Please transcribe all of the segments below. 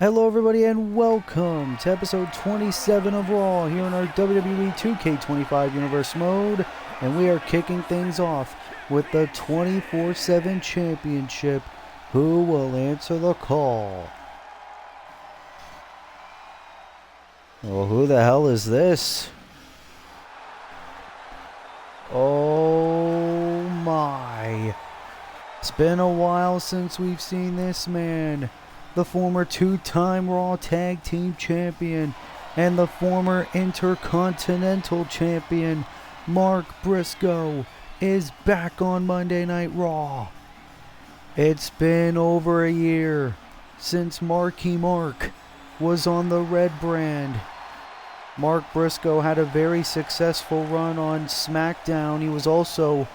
Hello everybody and welcome to episode 27 of Raw here in our WWE 2K25 Universe mode, and we are kicking things off with the 24/7 Championship. Who will answer the call? Well, who the hell is this? Oh my. It's been a while since we've seen this man. The former two-time Raw Tag Team Champion and the former Intercontinental Champion, Mark Briscoe, is back on Monday Night Raw. It's been over a year since Marky Mark was on the red brand. Mark Briscoe had a very successful run on SmackDown. He was also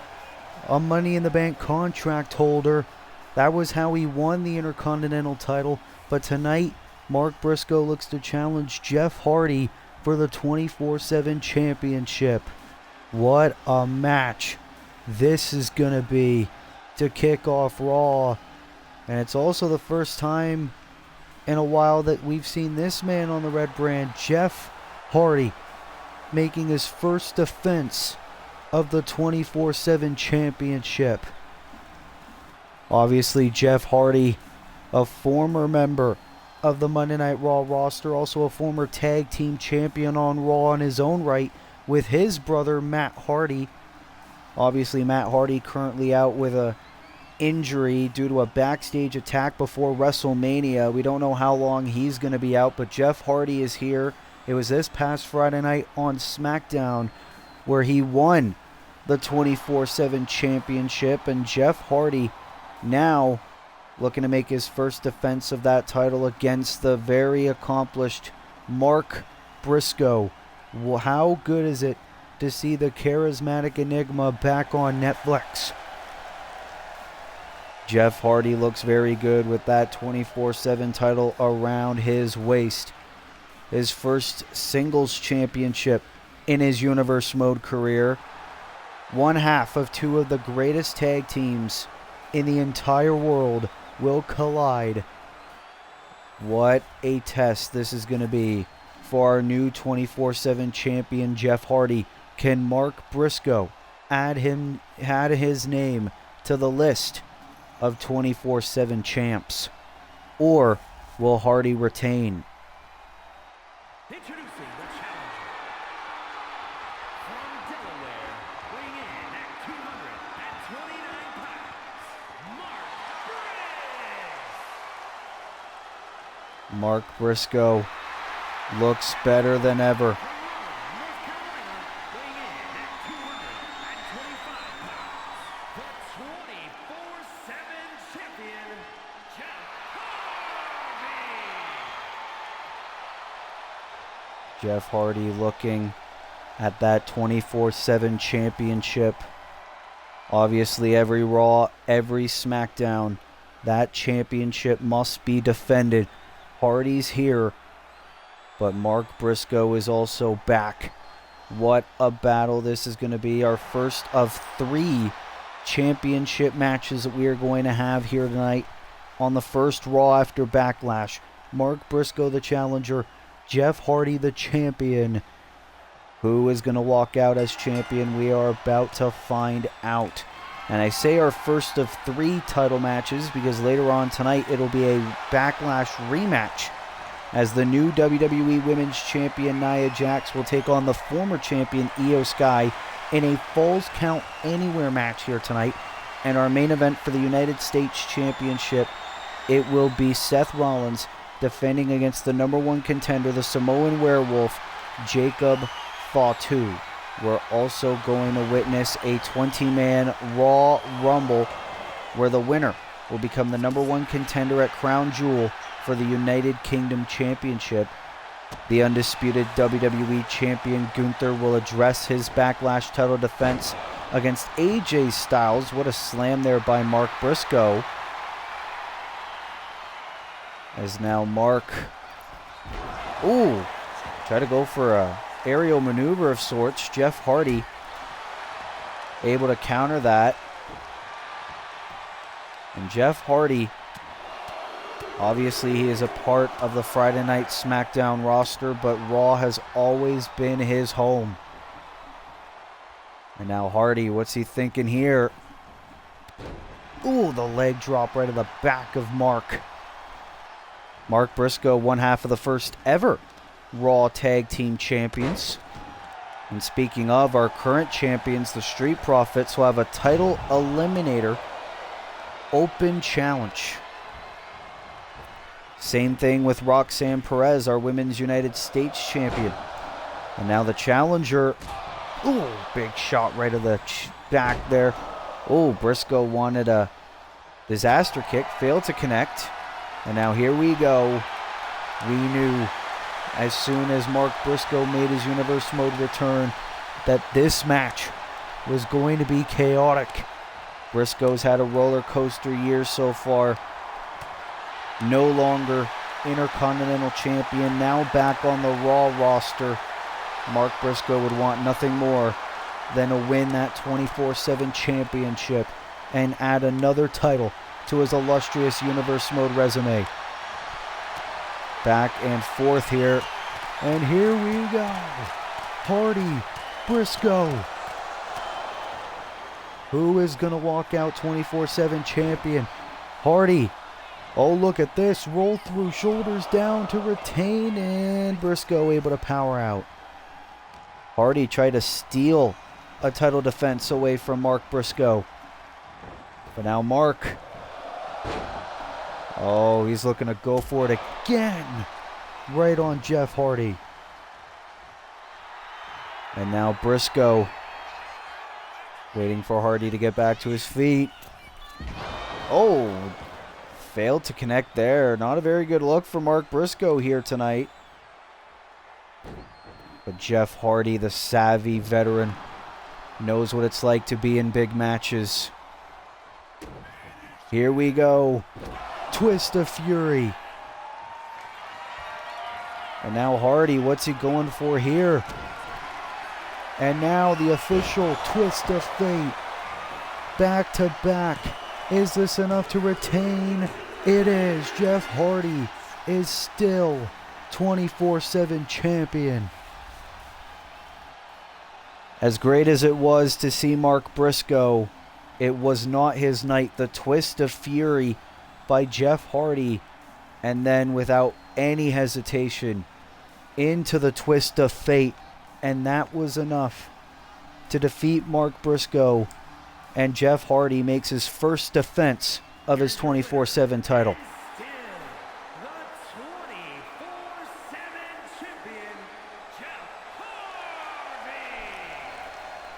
a Money in the Bank contract holder. That was how he won the Intercontinental title. But tonight, Mark Briscoe looks to challenge Jeff Hardy for the 24/7 Championship. What a match this is going to be to kick off Raw. And it's also the first time in a while that we've seen this man on the red brand, Jeff Hardy, making his first defense of the 24/7 Championship. Obviously, Jeff Hardy, a former member of the Monday Night Raw roster, also a former tag team champion on Raw in his own right with his brother Matt Hardy. Obviously, Matt Hardy currently out with a injury due to a backstage attack before WrestleMania. We don't know how long he's going to be out, but Jeff Hardy is here. It was this past Friday night on SmackDown where he won the 24/7 Championship, and Jeff Hardy now looking to make his first defense of that title against the very accomplished Mark Briscoe. How good is it to see the charismatic enigma back on Netflix? Jeff Hardy looks very good with that 24/7 title around his waist. His first singles championship in his Universe Mode career. One half of two of the greatest tag teams in the entire world will collide. What a test this is going to be for our new 24/7 champion, Jeff Hardy. Can Mark Briscoe add his name to the list of 24/7 champs? Or will Hardy retain? Introducing the challenger from Delaware, weighing in at 229 pounds, Mark Briscoe looks better than ever. North Carolina, weighing in at 225 pounds, the 24/7 champion, Jeff Hardy. Jeff Hardy looking at that 24/7 championship. Obviously, every Raw, every SmackDown, that championship must be defended. Hardy's here, but Mark Briscoe is also back. What a battle this is going to be. Our first of 3 championship matches that we are going to have here tonight on the first Raw after Backlash. Mark Briscoe, the challenger. Jeff Hardy, the champion. Who is going to walk out as champion? We are about to find out. And I say our first of 3 title matches because later on tonight it'll be a Backlash rematch as the new WWE Women's Champion Nia Jax will take on the former champion Io Sky in a Falls Count Anywhere match here tonight. And our main event for the United States Championship, it will be Seth Rollins defending against the number 1 contender, the Samoan Werewolf, Jacob Fatu. We're also going to witness a 20-man Raw Rumble where the winner will become the number 1 contender at Crown Jewel for the United Kingdom Championship. The undisputed WWE Champion Gunther will address his Backlash title defense against AJ Styles. What a slam there by Mark Briscoe. As now Mark, try to go for a aerial maneuver of sorts. Jeff Hardy able to counter that. And Jeff Hardy Obviously, he is a part of the Friday Night SmackDown roster, but Raw has always been his home. And now Hardy, what's he thinking here? Ooh, the leg drop right to the back of Mark. Mark Briscoe, one half of the first ever Raw Tag Team Champions. And speaking of our current champions, the Street Profits will have a title eliminator open challenge. Same thing with Roxanne Perez, our Women's United States champion. And now the challenger. Ooh, big shot right to the back there. Oh, Briscoe wanted a disaster kick, failed to connect. And now here we go. We knew as soon as Mark Briscoe made his Universe Mode return that this match was going to be chaotic. Briscoe's had a roller coaster year so far. No longer Intercontinental Champion, now back on the Raw roster. Mark Briscoe would want nothing more than to win that 24/7 championship and add another title to his illustrious Universe Mode resume. Back and forth here. And here we go. Hardy, Briscoe. Who is going to walk out 24/7 champion? Hardy. Oh, look at this. Roll through, shoulders down to retain, and Briscoe able to power out. Hardy tried to steal a title defense away from Mark Briscoe. But now Mark. Oh, he's looking to go for it again. Right on Jeff Hardy. And now Briscoe. Waiting for Hardy to get back to his feet. Oh, failed to connect there. Not a very good look for Mark Briscoe here tonight. But Jeff Hardy, the savvy veteran, knows what it's like to be in big matches. Here we go. Twist of Fury. And now Hardy, what's he going for here? And now the official Twist of Fate. Back to back. Is this enough to retain? It is. Jeff Hardy is still 24/7 champion. As great as it was to see Mark Briscoe, it was not his night. The Twist of Fury by Jeff Hardy, and then without any hesitation into the Twist of Fate, and that was enough to defeat Mark Briscoe, and Jeff Hardy makes his first defense of his 24/7 title. Still the 24/7 champion, Jeff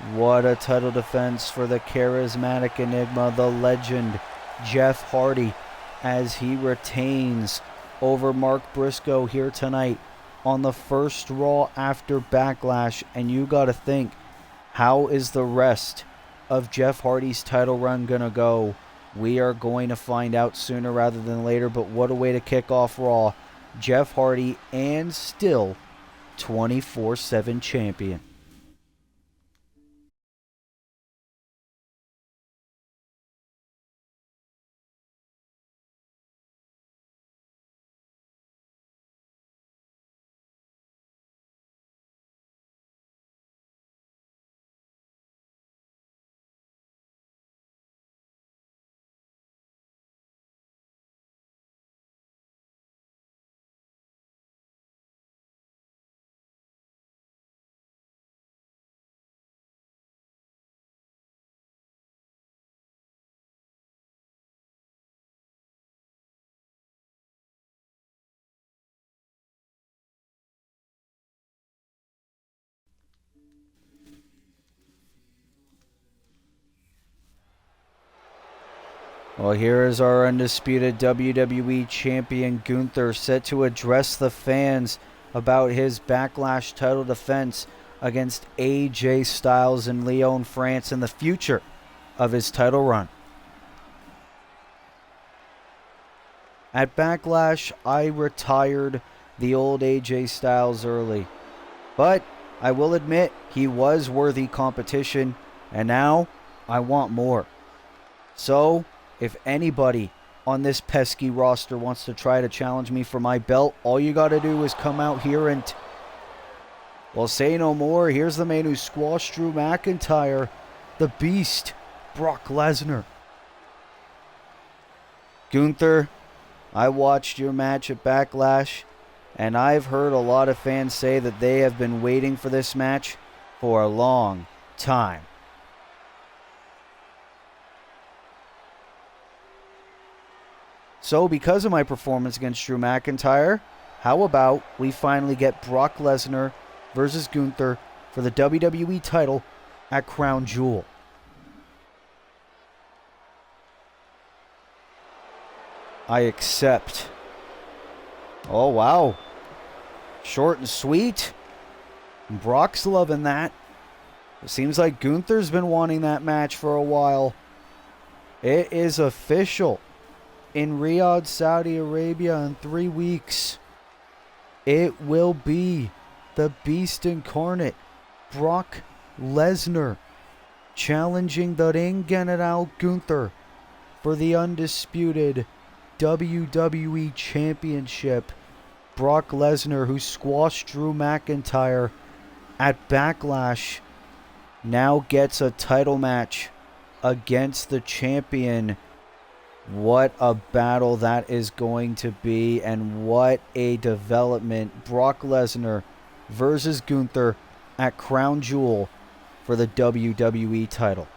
Hardy. What a title defense for the charismatic enigma, the legend, Jeff Hardy, as he retains over Mark Briscoe here tonight on the first Raw after Backlash. And you got to think, how is the rest of Jeff Hardy's title run going to go? We are going to find out sooner rather than later, but what a way to kick off Raw. Jeff Hardy, and still 24/7 champion. Well, here is our undisputed WWE Champion Gunther, set to address the fans about his Backlash title defense against AJ Styles in Lyon, France, and the future of his title run. At Backlash, I retired the old AJ Styles early, but I will admit he was worthy competition, and now I want more. So, if anybody on this pesky roster wants to try to challenge me for my belt, all you got to do is come out here and... Well, say no more. Here's the man who squashed Drew McIntyre, the Beast, Brock Lesnar. Gunther, I watched your match at Backlash, and I've heard a lot of fans say that they have been waiting for this match for a long time. So because of my performance against Drew McIntyre, how about we finally get Brock Lesnar versus Gunther for the WWE title at Crown Jewel? I accept. Oh, wow. Short and sweet. Brock's loving that. It seems like Gunther's been wanting that match for a while. It is official. In Riyadh, Saudi Arabia in 3 weeks, it will be the Beast Incarnate, Brock Lesnar, challenging the Ring General Gunther for the undisputed WWE Championship. Brock Lesnar, who squashed Drew McIntyre at Backlash, now gets a title match against the champion. What a battle that is going to be, and what a development. Brock Lesnar versus Gunther at Crown Jewel for the WWE title.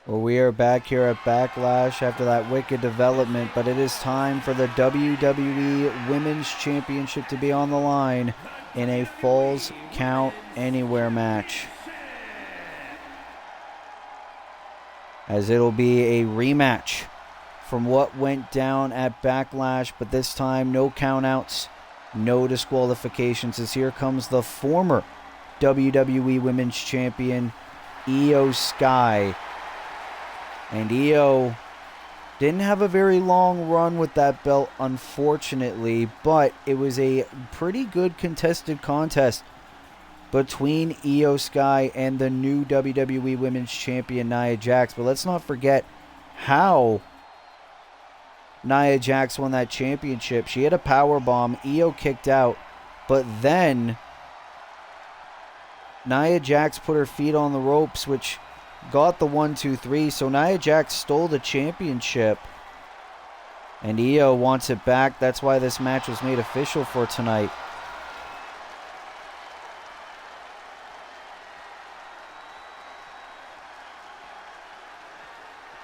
Well, we are back here at Backlash after that wicked development, but it is time for the WWE Women's Championship to be on the line in a Falls Count Anywhere match, as it'll be a rematch from what went down at Backlash, but this time no countouts, no disqualifications, as here comes the former WWE Women's Champion, Io Sky. And Io didn't have a very long run with that belt, unfortunately, but it was a pretty good contested contest between Io Sky and the new WWE Women's Champion, Nia Jax. But let's not forget how Nia Jax won that championship. She had a power bomb. Io kicked out, but then Nia Jax put her feet on the ropes, which got the 1-2-3, so Nia Jax stole the championship, and Io wants it back. That's why this match was made official for tonight.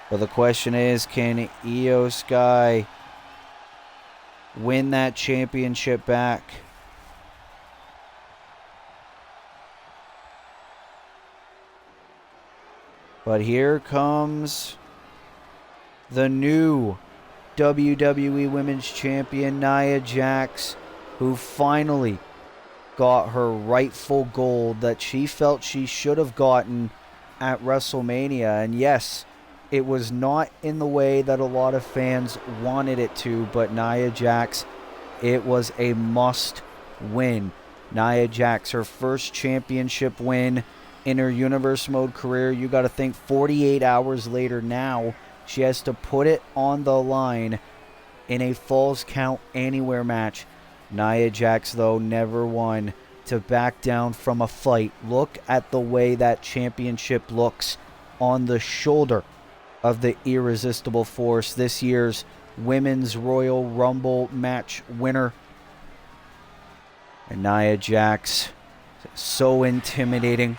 But the question is, can Io Sky win that championship back? But here comes the new WWE Women's Champion, Nia Jax, who finally got her rightful gold that she felt she should have gotten at WrestleMania. And yes, it was not in the way that a lot of fans wanted it to, but Nia Jax, it was a must win. Nia Jax, her first championship win in her Universe Mode career. You got to think 48 hours later now, she has to put it on the line in a Falls Count Anywhere match. Nia Jax, though, never one to back down from a fight. Look at the way that championship looks on the shoulder of the Irresistible Force, this year's Women's Royal Rumble match winner. And Nia Jax, so intimidating.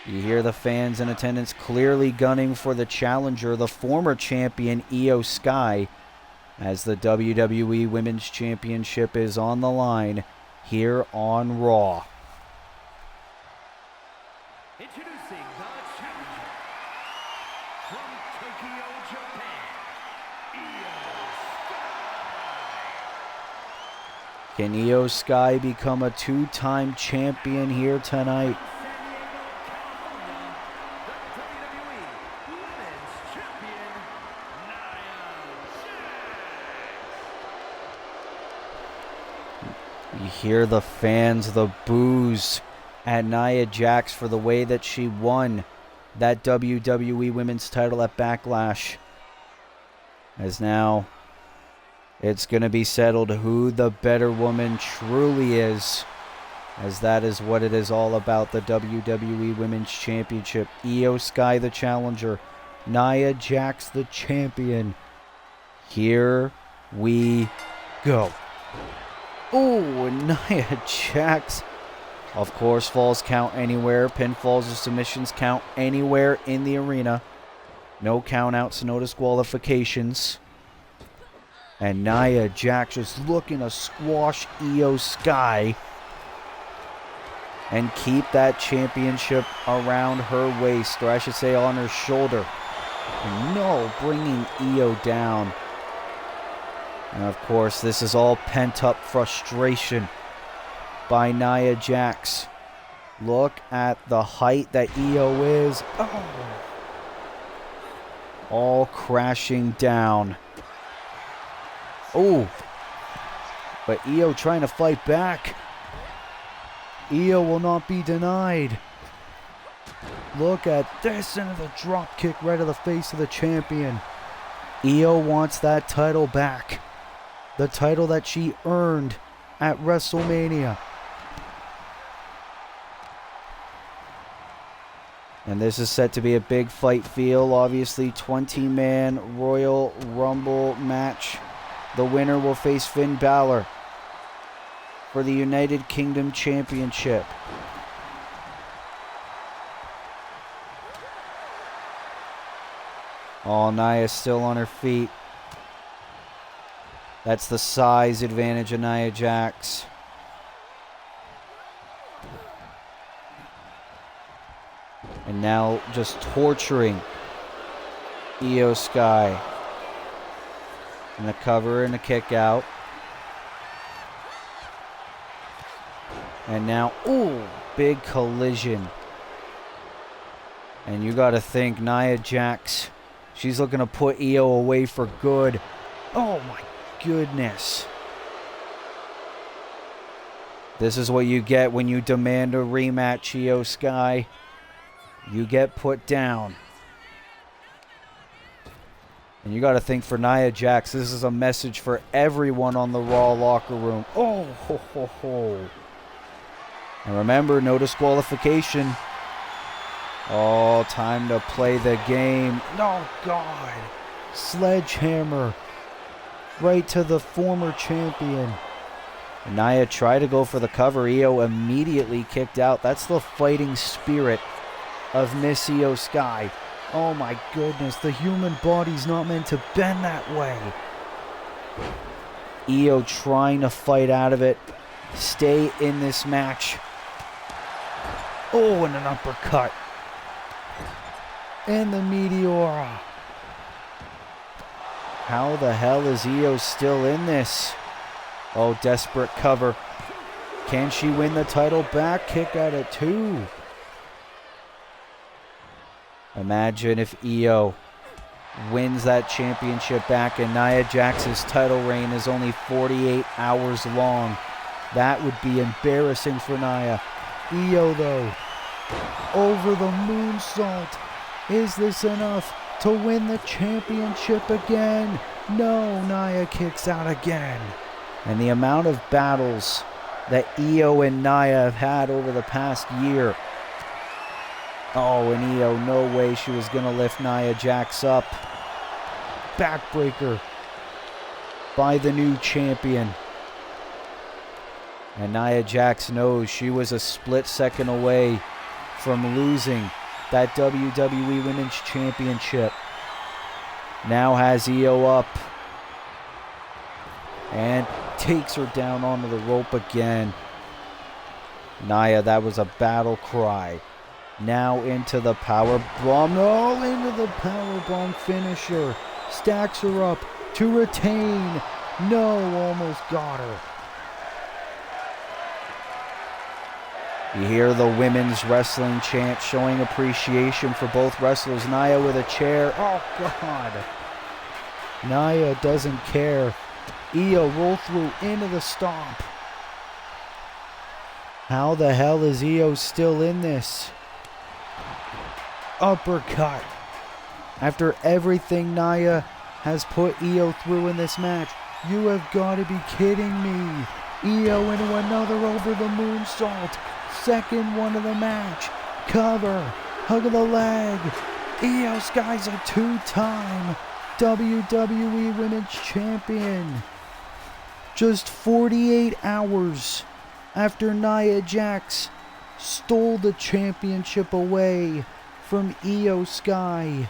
You hear the fans in attendance clearly gunning for the challenger, the former champion Io Sky, as the WWE Women's Championship is on the line here on Raw. Introducing the challenger from Tokyo, Japan, Io Sky. Can Io Sky become a two-time champion here tonight? You hear the fans, the boos at Nia Jax for the way that she won that WWE Women's title at Backlash. As now it's going to be settled who the better woman truly is, as that is what it is all about, the WWE Women's Championship. Io Sky the challenger, Nia Jax the champion. Here we go. Oh, Nia Jax, of course, falls count anywhere. Pinfalls or submissions count anywhere in the arena. No countouts, no disqualifications. And Nia Jax just looking to squash Io Sky and keep that championship around her waist, or I should say on her shoulder. And no, bringing Io down. And of course, this is all pent-up frustration by Nia Jax. Look at the height that Io is. Oh. All crashing down. Oh. But Io trying to fight back. Io will not be denied. Look at this, into the drop kick right to the face of the champion. Io wants that title back. The title that she earned at WrestleMania. And this is set to be a big fight feel. Obviously, 20-man Royal Rumble match. The winner will face Finn Balor for the United Kingdom Championship. Oh, Nia's still on her feet. That's the size advantage of Nia Jax. And now just torturing Io Sky. And a cover and a kick out. And now, ooh, big collision. And you got to think Nia Jax, she's looking to put Io away for good. Oh my goodness. This is what you get when you demand a rematch, Io Sky. You get put down. And you got to think for Nia Jax, this is a message for everyone on the Raw locker room. Oh, ho, ho, ho. And remember, no disqualification. Oh, time to play the game. Oh, God. Sledgehammer. Right to the former champion. And Nia tried to go for the cover. Io immediately kicked out. That's the fighting spirit of Miss Io Sky. Oh my goodness, the human body's not meant to bend that way. Io trying to fight out of it. Stay in this match. Oh, and an uppercut. And the Meteora. How the hell is Io still in this? Oh, desperate cover. Can she win the title back? Kick out at 2. Imagine if Io wins that championship back and Nia Jax's title reign is only 48 hours long. That would be embarrassing for Nia. Io, though, over the moonsault. Is this enough to win the championship again? No, Nia kicks out again. And the amount of battles that Io and Nia have had over the past year. Oh, and Io, no way she was going to lift Nia Jax up. Backbreaker by the new champion. And Nia Jax knows she was a split second away from losing that WWE Women's Championship. Now has Io up and takes her down onto the rope again. Nia, that was a battle cry. Now into the power bomb. Oh, into the power bomb finisher. Stacks her up to retain. No, almost got her. You hear the women's wrestling chant showing appreciation for both wrestlers. Nia with a chair. Oh, God. Nia doesn't care. Io roll through into the stomp. How the hell is Io still in this? Uppercut. After everything Nia has put Io through in this match, you have got to be kidding me. Io into another over the moonsault. Second one of the match. Cover. Hug of the leg. Io Sky's a two-time WWE Women's Champion. Just 48 hours after Nia Jax stole the championship away from Io Sky.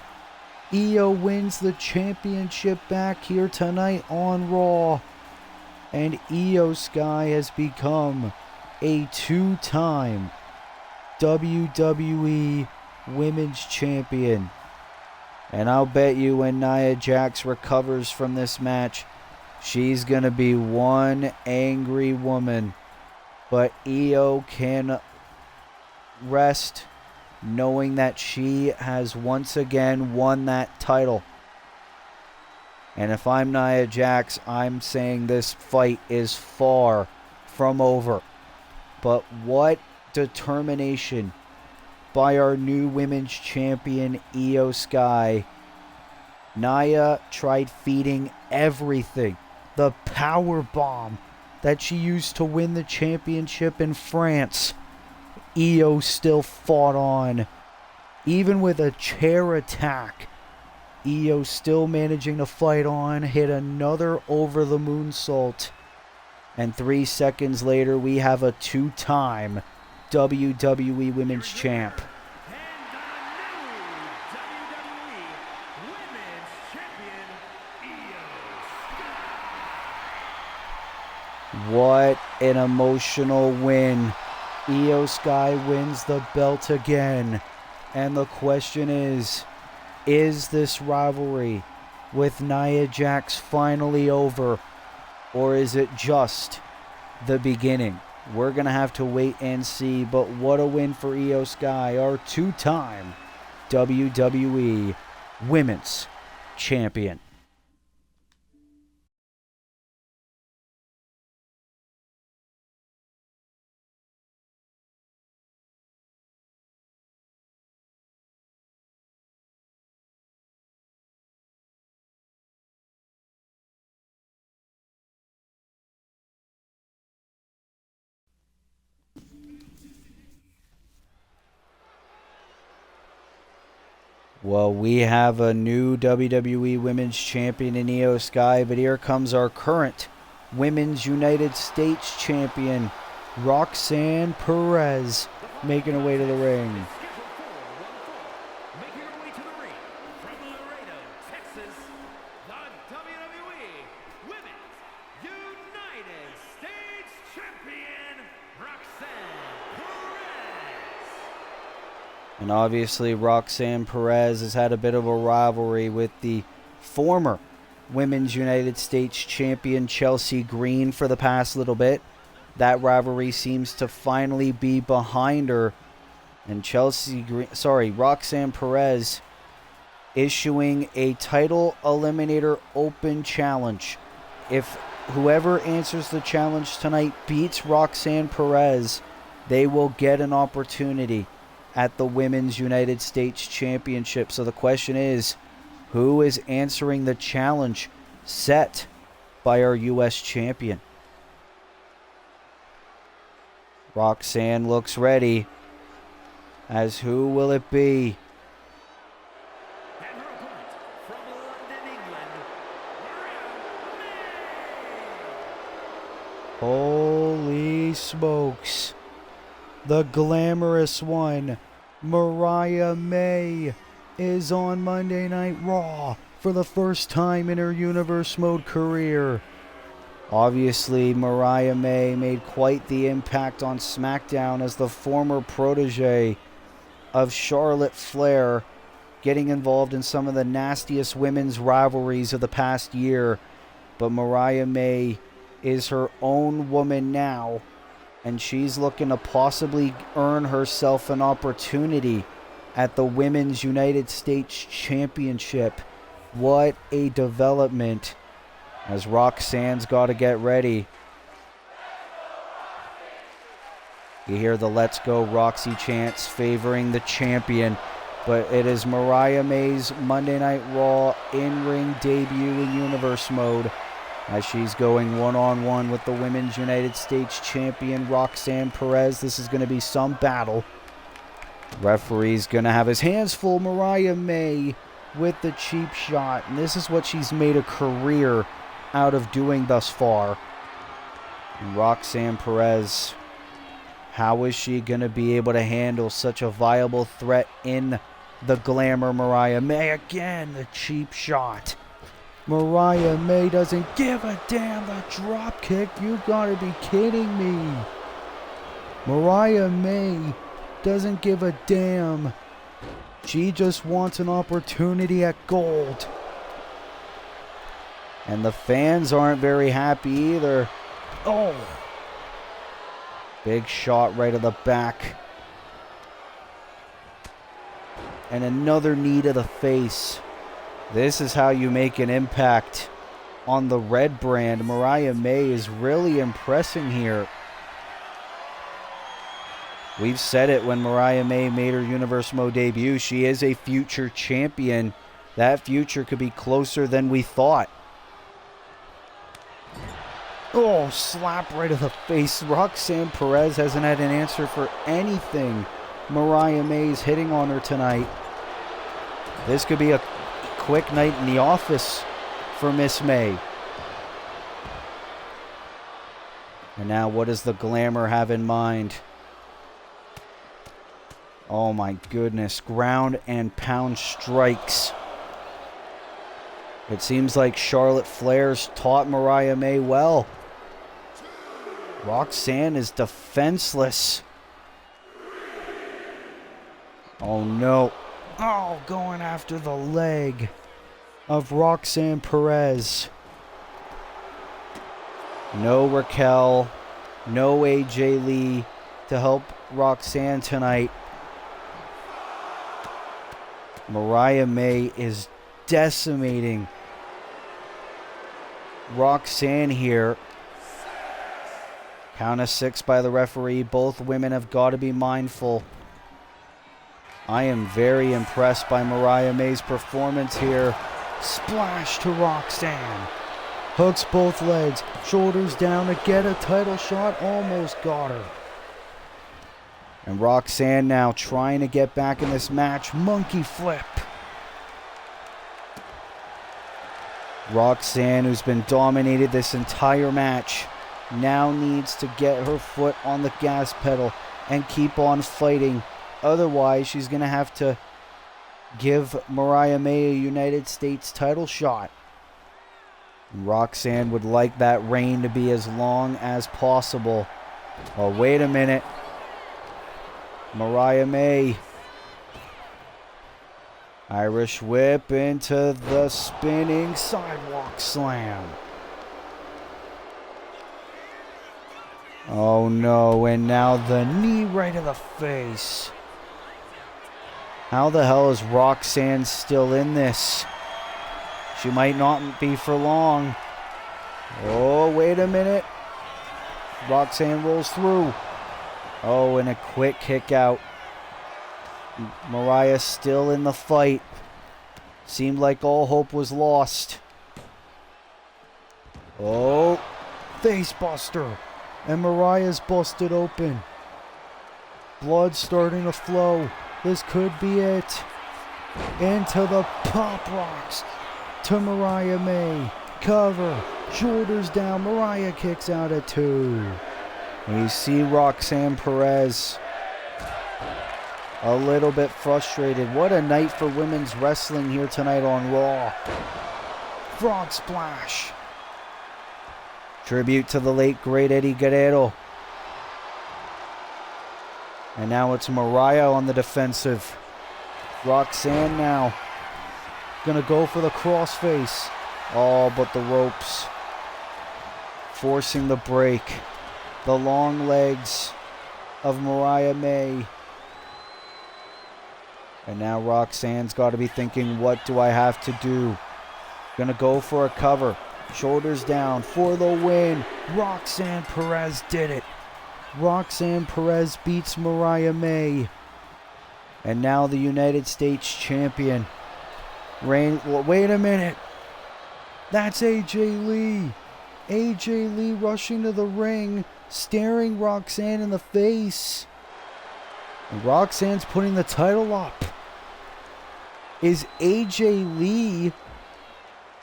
Io wins the championship back here tonight on Raw. And Io Sky has become a two-time WWE Women's Champion. And I'll bet you when Nia Jax recovers from this match, she's going to be one angry woman. But Io can rest knowing that she has once again won that title. And if I'm Nia Jax, I'm saying this fight is far from over. But what determination by our new women's champion, Io Sky. Nia tried feeding everything. The power bomb that she used to win the championship in France. Io still fought on. Even with a chair attack, Io still managing to fight on, hit another over the moonsault. And 3 seconds later, we have a two-time WWE Women's Champ. What an emotional win. Io Sky wins the belt again. And the question is this rivalry with Nia Jax finally over? Or is it just the beginning? We're going to have to wait and see. But what a win for Io Sky, our two-time WWE Women's Champion. Well, we have a new WWE Women's Champion in Io Sky, but here comes our current Women's United States Champion, Roxanne Perez, making her way to the ring. Making her way to the ring from Laredo, Texas, the WWE Women's United States Champion, Roxanne Perez. And obviously, Roxanne Perez has had a bit of a rivalry with the former Women's United States Champion, Chelsea Green, for the past little bit. That rivalry seems to finally be behind her. And Roxanne Perez issuing a title eliminator open challenge. If whoever answers the challenge tonight beats Roxanne Perez, they will get an opportunity at the Women's United States Championship. So the question is, who is answering the challenge set by our U.S. champion? Roxanne looks ready. As who will it be? And her opponent from London, England, Holy folks. The glamorous one, Mariah May, is on Monday Night Raw for the first time in her Universe Mode career. Obviously, Mariah May made quite the impact on SmackDown as the former protege of Charlotte Flair, getting involved in some of the nastiest women's rivalries of the past year. But Mariah May is her own woman now, and she's looking to possibly earn herself an opportunity at the Women's United States Championship. What a development, as Roxanne's got to get ready. You hear the Let's Go Roxy chants favoring the champion, but it is Mariah May's Monday Night Raw in-ring debut in Universe Mode, as she's going one-on-one with the Women's United States Champion Roxanne Perez. This is going to be some battle. Referee's going to have his hands full. Mariah May with the cheap shot, and this is what she's made a career out of doing thus far. And Roxanne Perez, how is she going to be able to handle such a viable threat in the glamour? Mariah May again, the cheap shot. Mariah May doesn't give a damn. The drop kick, you gotta be kidding me. Mariah May doesn't give a damn. She just wants an opportunity at gold. And the fans aren't very happy either. Oh! Big shot right to the back. And another knee to the face. This is how you make an impact on the red brand. Mariah May is really impressing here. We've said it when Mariah May made her Universe Mode debut. She is a future champion. That future could be closer than we thought. Oh, slap right to the face. Roxanne Perez hasn't had an answer for anything Mariah May's hitting on her tonight. This could be a quick night in the office for Miss May. And now what does the glamour have in mind? Oh my goodness. Ground and pound strikes. It seems like Charlotte Flair's taught Mariah May well. Roxanne is defenseless. Oh no. Oh, going after the leg of Roxanne Perez. No Raquel, no AJ Lee to help Roxanne tonight. Mariah May is decimating Roxanne here. Count of 6 by the referee. Both women have got to be mindful. I am very impressed by Mariah May's performance here. Splash to Roxanne. Hooks both legs. Shoulders down to get a title shot. Almost got her. And Roxanne now trying to get back in this match. Monkey flip. Roxanne, who's been dominated this entire match, now needs to get her foot on the gas pedal and keep on fighting. Otherwise, she's going to have to give Mariah May a United States title shot. And Roxanne would like that reign to be as long as possible. Oh, wait a minute. Mariah May. Irish whip into the spinning sidewalk slam. Oh no, and now the knee right to the face. How the hell is Roxanne still in this? She might not be for long. Oh, wait a minute. Roxanne rolls through. Oh, and a quick kick out. Mariah still in the fight. Seemed like all hope was lost. Oh, face buster. And Mariah's busted open. Blood starting to flow. This could be it. Into the pop rocks to Mariah May. Cover. Shoulders down. Mariah kicks out at 2. And you see Roxanne Perez a little bit frustrated. What a night for women's wrestling here tonight on Raw. Frog Splash. Tribute to the late great Eddie Guerrero. And now it's Mariah on the defensive. Roxanne now gonna go for the crossface. Oh, but the ropes. Forcing the break. The long legs of Mariah May. And now Roxanne's got to be thinking, what do I have to do? Gonna go for a cover. Shoulders down for the win. Roxanne Perez did it. Roxanne Perez beats Mariah May. And now the United States champion. Wait a minute. That's AJ Lee. AJ Lee rushing to the ring, staring Roxanne in the face. And Roxanne's putting the title up. Is AJ Lee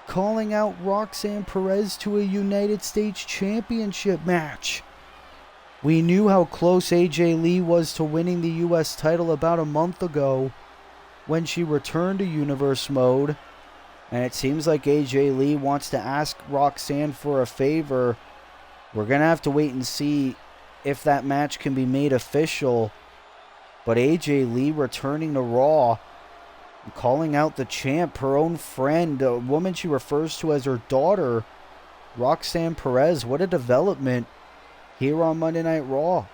calling out Roxanne Perez to a United States Championship match? We knew how close AJ Lee was to winning the US title about a month ago when she returned to Universe Mode. And it seems like AJ Lee wants to ask Roxanne for a favor. We're going to have to wait and see if that match can be made official. But AJ Lee returning to Raw, calling out the champ, her own friend, a woman she refers to as her daughter, Roxanne Perez. What a development here on Monday Night Raw.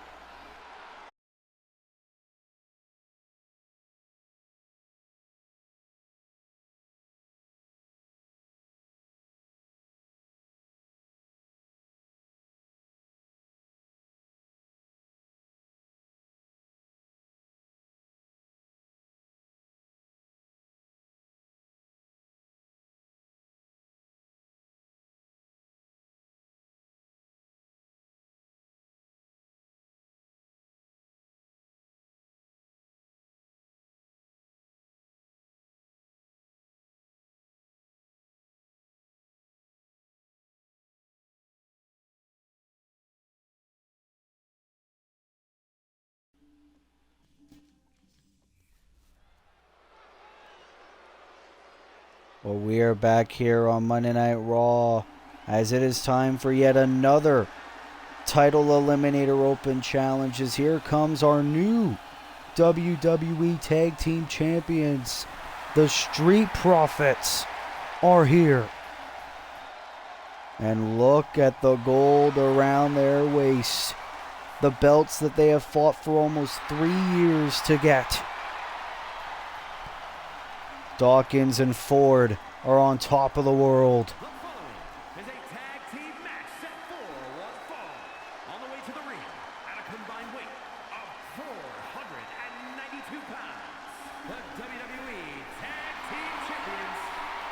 Well, we are back here on Monday Night Raw as it is time for yet another Title Eliminator Open Challenges. Here comes our new WWE Tag Team Champions. The Street Profits are here. And look at the gold around their waist. The belts that they have fought for almost 3 years to get. Dawkins and Ford are on top of the world. The following is a tag team match set for one fall. On the way to the ring, at a combined weight of 492 pounds, the WWE Tag Team Champions,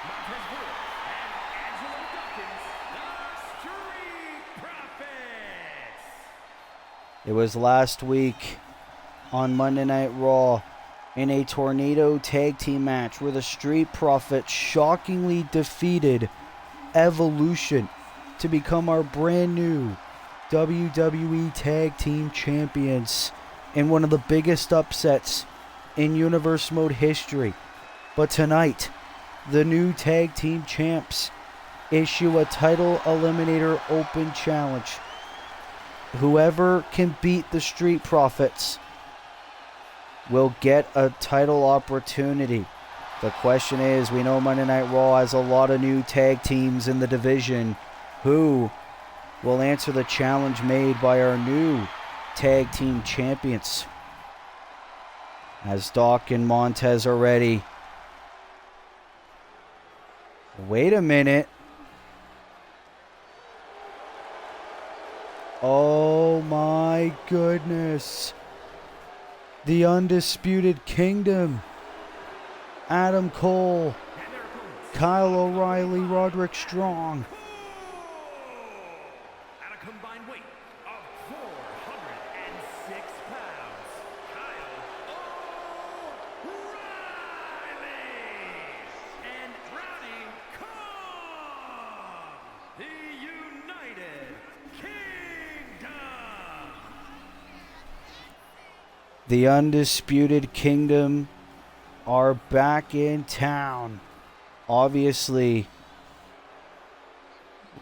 Montez Ford and Angelo Dawkins, the Street Profits. It was last week on Monday Night Raw in a tornado tag team match where the Street Profits shockingly defeated Evolution to become our brand new WWE Tag Team Champions in one of the biggest upsets in Universe Mode history. But tonight, the new Tag Team Champs issue a Title Eliminator Open Challenge. Whoever can beat the Street Profits will get a title opportunity. The question is, we know Monday Night Raw has a lot of new tag teams in the division. Who will answer the challenge made by our new tag team champions? As Doc and Montez are ready. Wait a minute. Oh my goodness. The Undisputed Kingdom. Adam Cole, Kyle O'Reilly, Roderick Strong. At a combined weight of 406 pounds, Kyle O'Reilly and Ronnie Kong, the United Kingdom. The Undisputed Kingdom are back in town. Obviously,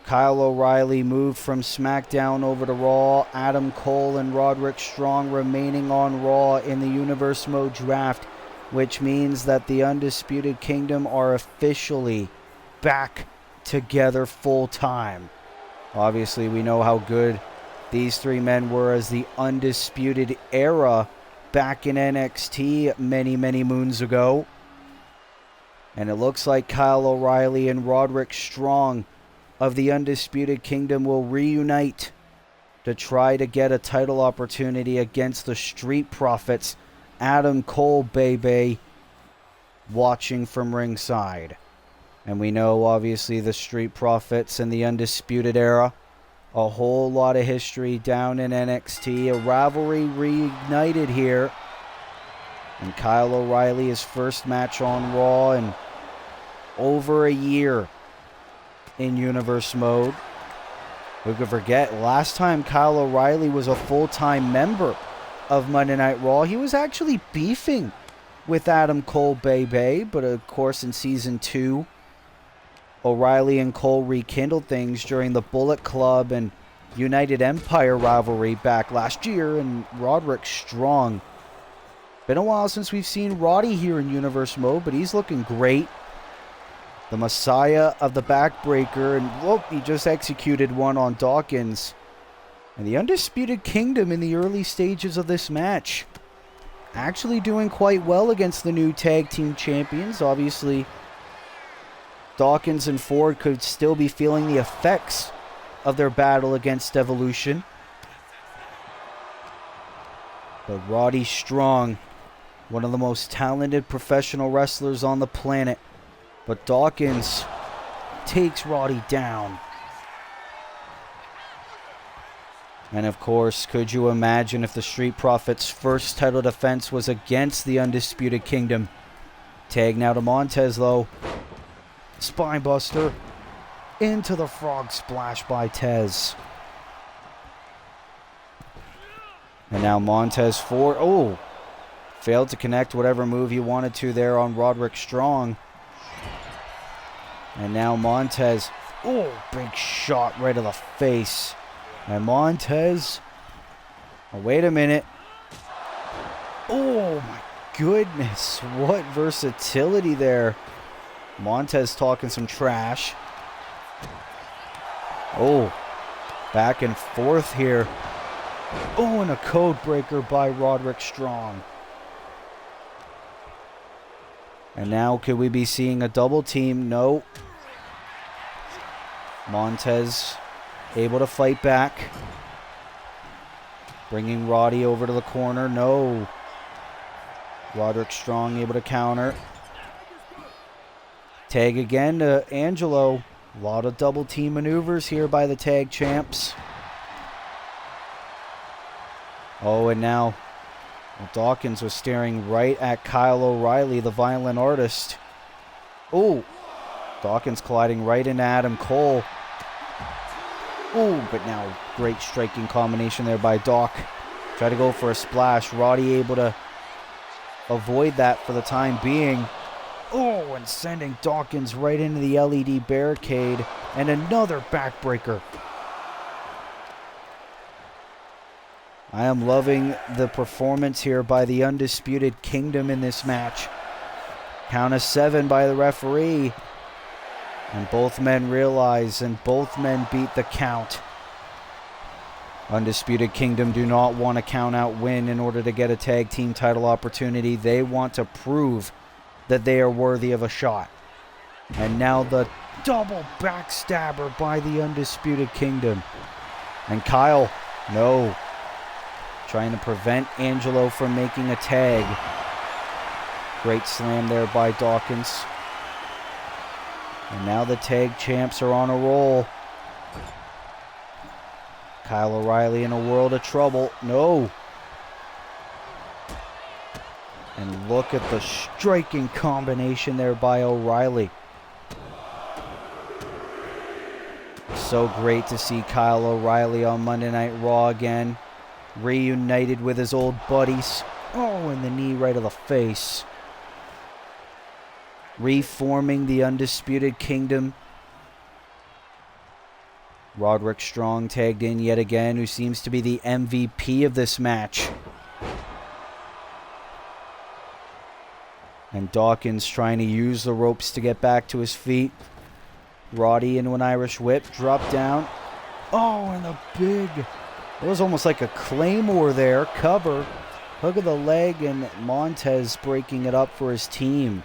Kyle O'Reilly moved from SmackDown over to Raw. Adam Cole and Roderick Strong remaining on Raw in the Universe Mode draft, which means that the Undisputed Kingdom are officially back together full time. Obviously, we know how good these three men were as the Undisputed Era back in NXT many, many moons ago. And it looks like Kyle O'Reilly and Roderick Strong of the Undisputed Kingdom will reunite to try to get a title opportunity against the Street Profits. Adam Cole, baby, watching from ringside. And we know, obviously, the Street Profits and the Undisputed Era. A whole lot of history down in NXT. A rivalry reignited here. And Kyle O'Reilly, his first match on Raw in over a year in Universe Mode. Who could forget, last time Kyle O'Reilly was a full-time member of Monday Night Raw, he was actually beefing with Adam Cole, baby. But of course, in Season 2, O'Reilly and Cole rekindled things during the Bullet Club and United Empire rivalry back last year. And Roderick Strong. Been a while since we've seen Roddy here in Universe Mode, but he's looking great. The Messiah of the Backbreaker, and he just executed one on Dawkins. And the Undisputed Kingdom in the early stages of this match, actually doing quite well against the new tag team champions. Obviously, Dawkins and Ford could still be feeling the effects of their battle against Evolution. But Roddy Strong, one of the most talented professional wrestlers on the planet. But Dawkins takes Roddy down. And of course, could you imagine if the Street Profits' first title defense was against the Undisputed Kingdom? Tag now to Montez, though. Spinebuster into the frog splash by Tez. And now Montez Ford. Oh, failed to connect whatever move he wanted to there on Roderick Strong. And now Montez. Oh, big shot right to the face. And Montez. Oh, wait a minute. Oh, my goodness. What versatility there. Montez talking some trash. Oh, back and forth here. Oh, and a code breaker by Roderick Strong. And now could we be seeing a double team? No. Montez able to fight back. Bringing Roddy over to the corner. No. Roderick Strong able to counter. Tag again to Angelo. A lot of double team maneuvers here by the tag champs. Oh, and now Dawkins was staring right at Kyle O'Reilly, the violent artist. Oh, Dawkins colliding right into Adam Cole. Oh, but now great striking combination there by Doc. Try to go for a splash. Roddy able to avoid that for the time being. Oh, and sending Dawkins right into the LED barricade. And another backbreaker. I am loving the performance here by the Undisputed Kingdom in this match. Count of 7 by the referee. And both men realize, and both men beat the count. Undisputed Kingdom do not want a count-out win in order to get a tag team title opportunity. They want to prove that they are worthy of a shot. And now the double backstabber by the Undisputed Kingdom. And Kyle, no. Trying to prevent Angelo from making a tag. Great slam there by Dawkins. And now the tag champs are on a roll. Kyle O'Reilly in a world of trouble. No. And look at the striking combination there by O'Reilly. So great to see Kyle O'Reilly on Monday Night Raw again. Reunited with his old buddies. Oh, and the knee right to the face. Reforming the Undisputed Kingdom. Roderick Strong tagged in yet again, who seems to be the MVP of this match. And Dawkins trying to use the ropes to get back to his feet. Roddy into an Irish whip, drop down. Oh, and a big, it was almost like a claymore there, cover. Hook of the leg, and Montez breaking it up for his team.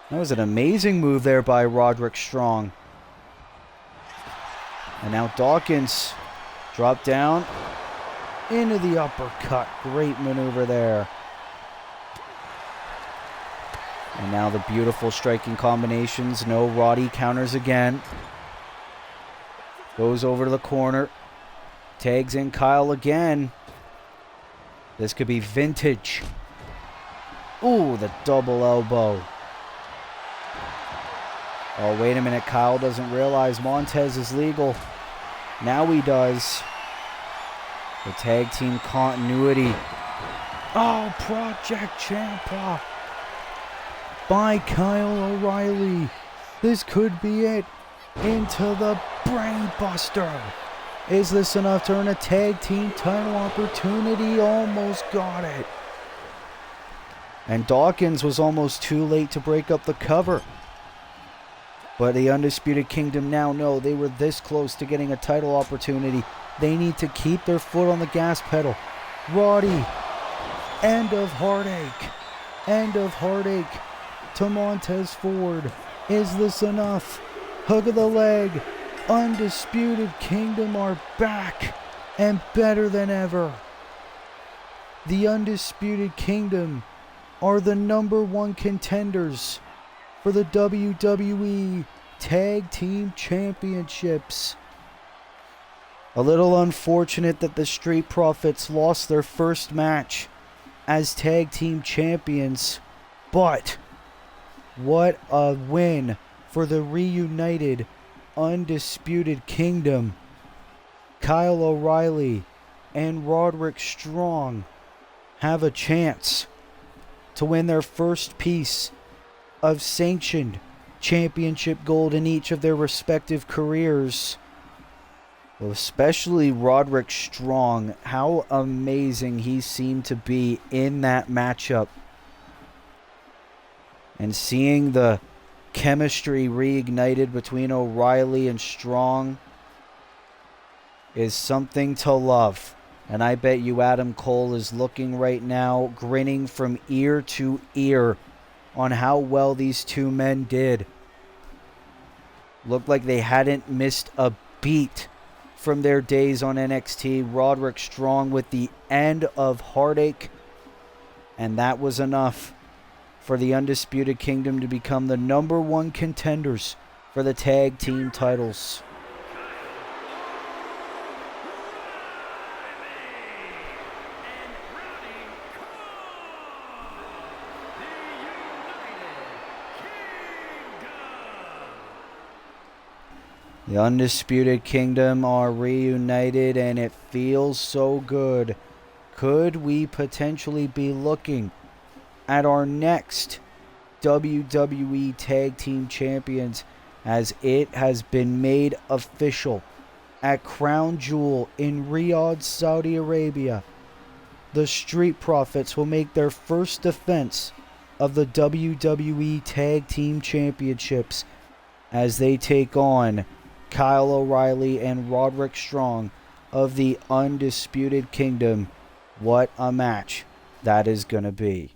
That was an amazing move there by Roderick Strong. And now Dawkins drop down into the uppercut. Great maneuver there. And now the beautiful striking combinations. No, Roddy counters again. Goes over to the corner. Tags in Kyle again. This could be vintage. Ooh, the double elbow. Oh, wait a minute. Kyle doesn't realize Montez is legal. Now he does. The tag team continuity. Oh, Project Champa by Kyle O'Reilly. This could be it. Into the Brainbuster. Is this enough to earn a tag team title opportunity? Almost got it. And Dawkins was almost too late to break up the cover. But the Undisputed Kingdom now know they were this close to getting a title opportunity. They need to keep their foot on the gas pedal. Roddy. End of Heartache. End of Heartache to Montez Ford. Is this enough? Hook of the leg. Undisputed Kingdom are back and better than ever. The Undisputed Kingdom are the #1 contenders for the WWE Tag Team Championships. A little unfortunate that the Street Profits lost their first match as Tag Team Champions, but what a win for the reunited Undisputed Kingdom. Kyle O'Reilly and Roderick Strong have a chance to win their first piece of sanctioned championship gold in each of their respective careers. Well, especially Roderick Strong, how amazing he seemed to be in that matchup. And seeing the chemistry reignited between O'Reilly and Strong is something to love. And I bet you Adam Cole is looking right now, grinning from ear to ear on how well these two men did. Looked like they hadn't missed a beat from their days on NXT. Roderick Strong with the end of Heartache. And that was enough for the Undisputed Kingdom to become the #1 contenders for the tag team titles. The Undisputed Kingdom are reunited, and it feels so good. Could we potentially be looking at our next WWE Tag Team Champions, as it has been made official at Crown Jewel in Riyadh, Saudi Arabia? The Street Profits will make their first defense of the WWE Tag Team Championships as they take on Kyle O'Reilly and Roderick Strong of the Undisputed Kingdom. What a match that is going to be.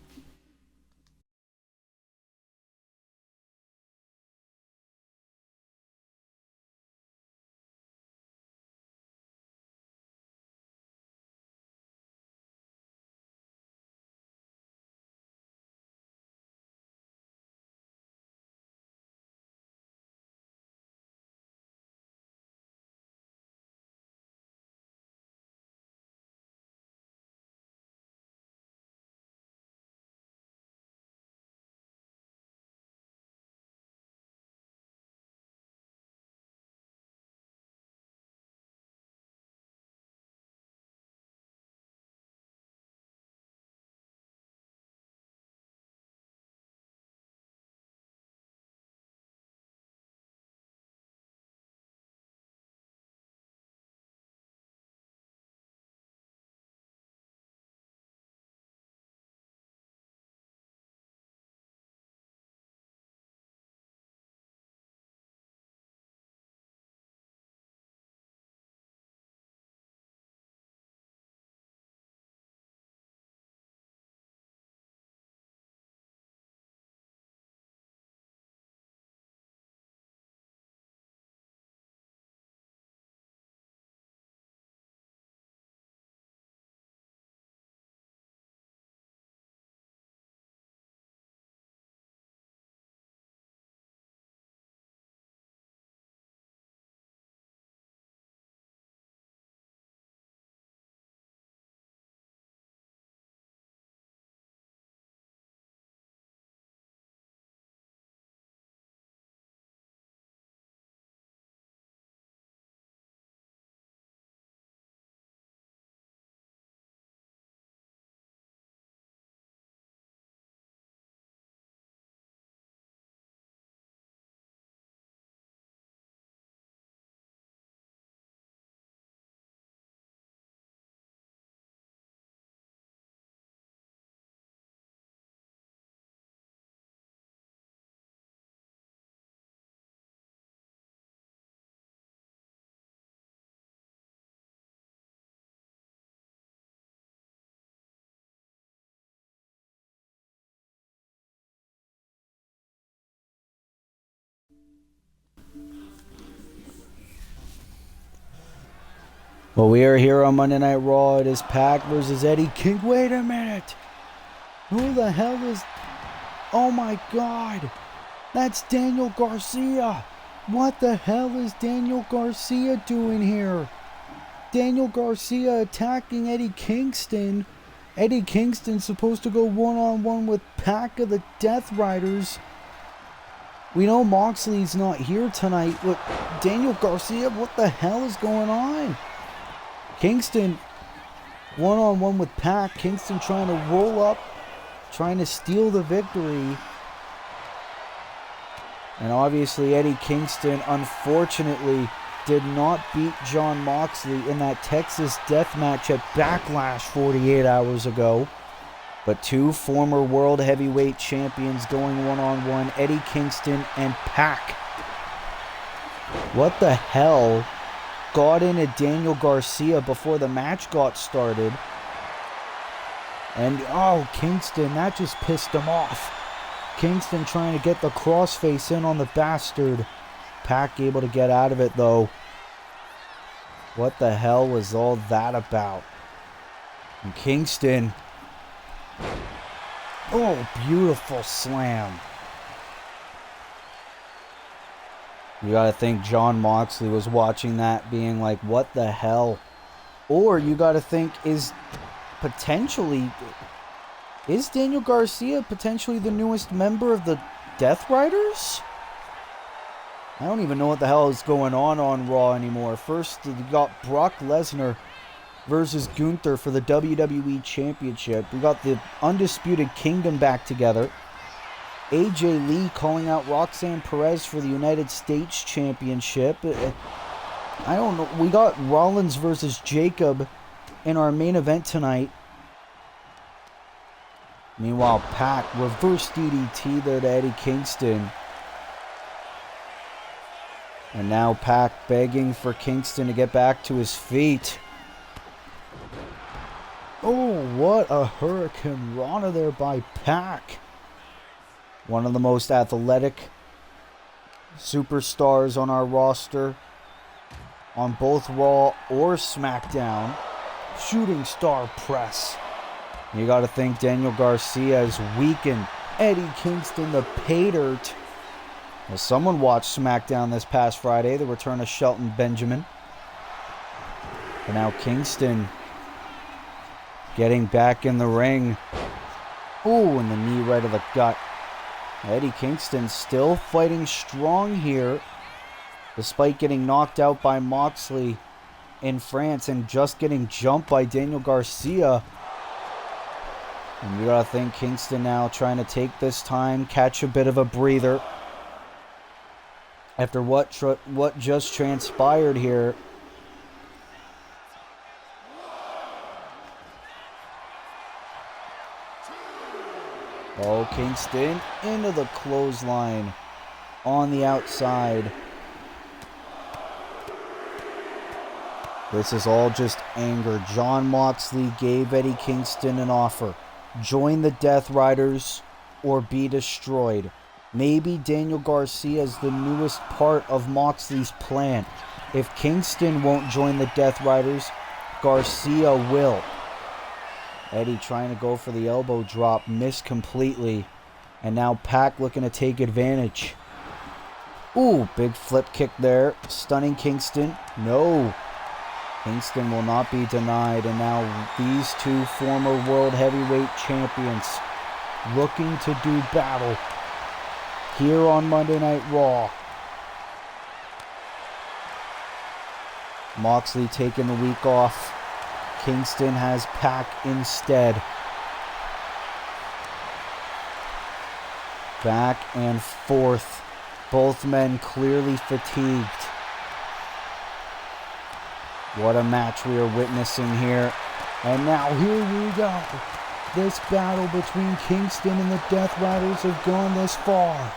Well, we are here on Monday Night Raw. It is Pac versus Eddie King. Wait a minute. Who the hell is... Oh my God. That's Daniel Garcia. What the hell is Daniel Garcia doing here? Daniel Garcia attacking Eddie Kingston. Eddie Kingston's supposed to go one-on-one with Pac of the Death Riders. We know Moxley's not here tonight, but Daniel Garcia, what the hell is going on? Kingston one-on-one with Pac. Kingston trying to roll up, trying to steal the victory. And obviously Eddie Kingston, unfortunately, did not beat Jon Moxley in that Texas death match at Backlash 48 hours ago. But two former World Heavyweight Champions going one-on-one, Eddie Kingston and Pac. What the hell got into Daniel Garcia before the match got started? And, oh, Kingston, that just pissed him off. Kingston trying to get the crossface in on the bastard. Pac able to get out of it, though. What the hell was all that about? And Kingston... Oh, beautiful slam. You gotta think Jon Moxley was watching that being like, what the hell? Or you gotta think, is Daniel Garcia potentially the newest member of the Death Riders? I don't even know what the hell is going on Raw anymore. First, you got Brock Lesnar versus Gunther for the WWE Championship. We got the Undisputed Kingdom back together. AJ Lee calling out Roxanne Perez for the United States Championship. I don't know. We got Rollins versus Jacob in our main event tonight. Meanwhile, Pac, reverse DDT there to Eddie Kingston. And now Pac begging for Kingston to get back to his feet. Oh, what a Hurricane Rana there by Pac. One of the most athletic superstars on our roster. On both Raw or SmackDown. Shooting star press. You got to think Daniel Garcia has weakened Eddie Kingston, the pay dirt. Well, someone watched SmackDown this past Friday, the return of Shelton Benjamin. But now Kingston getting back in the ring. Ooh, and the knee right to the gut. Eddie Kingston still fighting strong here, despite getting knocked out by Moxley in France and just getting jumped by Daniel Garcia. And you gotta think Kingston now trying to take this time, catch a bit of a breather. After what just transpired here. Oh, Kingston into the clothesline on the outside. This is all just anger. Jon Moxley gave Eddie Kingston an offer. Join the Death Riders or be destroyed. Maybe Daniel Garcia is the newest part of Moxley's plan. If Kingston won't join the Death Riders, Garcia will. Eddie trying to go for the elbow drop, missed completely. And now Pac looking to take advantage. Ooh, big flip kick there. Stunning Kingston. No. Kingston will not be denied. And now these two former World Heavyweight Champions looking to do battle here on Monday Night Raw. Moxley taking the week off. Kingston has Pac instead. Back and forth. Both men clearly fatigued. What a match we are witnessing here. And now here we go. This battle between Kingston and the Death Riders have gone this far.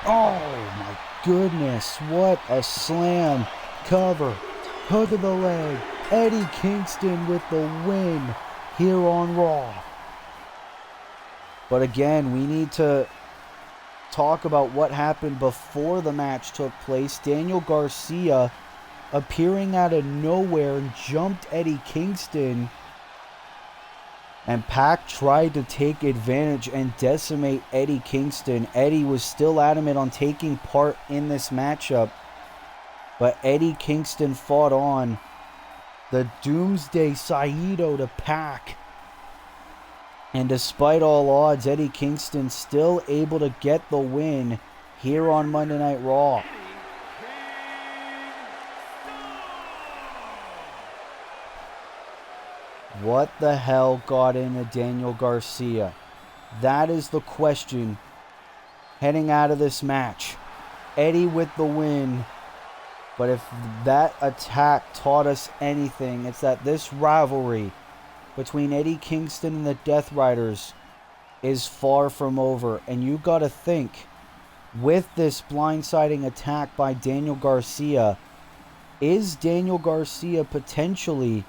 Oh my goodness, what a slam, cover, hook of the leg, Eddie Kingston with the win here on Raw. But again, we need to talk about what happened before the match took place. Daniel Garcia appearing out of nowhere jumped Eddie Kingston, and Pac tried to take advantage and decimate Eddie Kingston. Eddie was still adamant on taking part in this matchup, but Eddie Kingston fought on. The Doomsday Saito to Pac. And despite all odds, Eddie Kingston still able to get the win here on Monday Night Raw. What the hell got into Daniel Garcia? That is the question heading out of this match. Eddie with the win. But if that attack taught us anything, it's that this rivalry between Eddie Kingston and the Death Riders is far from over. And you got to think, with this blindsiding attack by Daniel Garcia, is Daniel Garcia potentially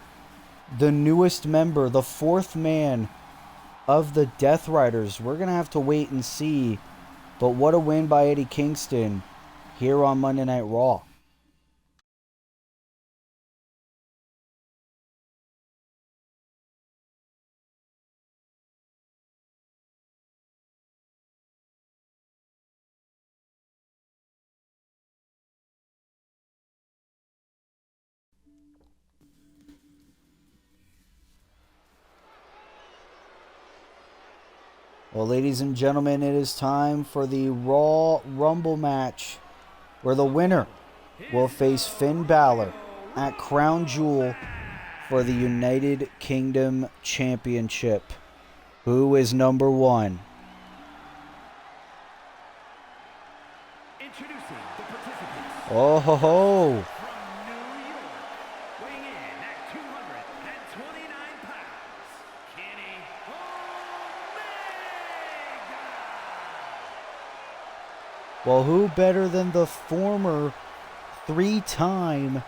the newest member, the fourth man of the Death Riders? We're going to have to wait and see. But what a win by Eddie Kingston here on Monday Night Raw. Well, ladies and gentlemen, it is time for the Raw Rumble match, where the winner will face Finn Balor at Crown Jewel for the United Kingdom Championship. Who is number one? Introducing the participants. Oh ho ho! From New York, weighing in at 229 pounds, Kenny Omega. Well, who better than the former three-time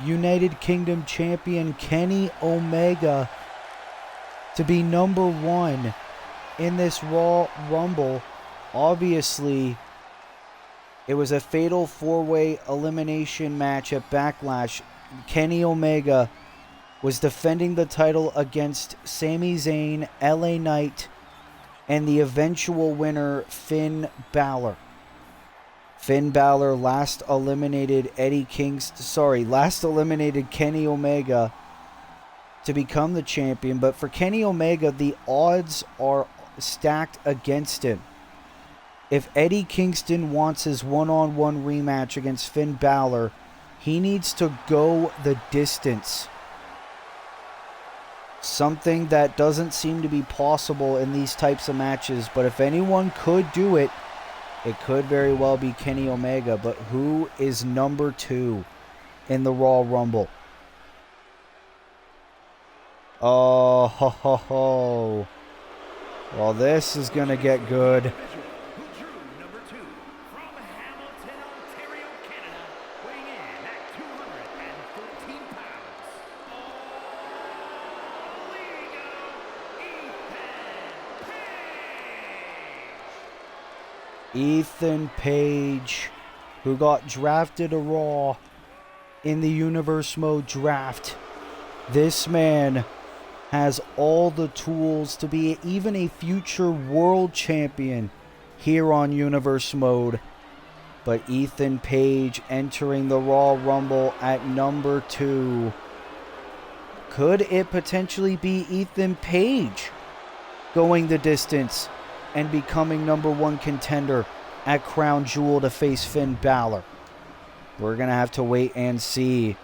United Kingdom champion Kenny Omega to be number one in this Raw Rumble? Obviously, it was a fatal four-way elimination match at Backlash. Kenny Omega was defending the title against Sami Zayn, LA Knight, and the eventual winner, Finn Balor. Finn Balor last eliminated Kenny Omega to become the champion, but for Kenny Omega, the odds are stacked against him. If Eddie Kingston wants his one-on-one rematch against Finn Balor, he needs to go the distance. Something that doesn't seem to be possible in these types of matches, but if anyone could do it, it could very well be Kenny Omega. But who is number two in the Raw Rumble? Oh, ho, ho, ho. Well, this is going to get good. Who drew number two from Hamilton, Ontario, Canada, weighing in at 214 pounds. Ethan Page, who got drafted to Raw in the Universe Mode draft. This man has all the tools to be even a future world champion here on Universe Mode. But Ethan Page entering the Raw Rumble at number two. Could it potentially be Ethan Page going the distance and becoming number one contender at Crown Jewel to face Finn Balor? We're going to have to wait and see.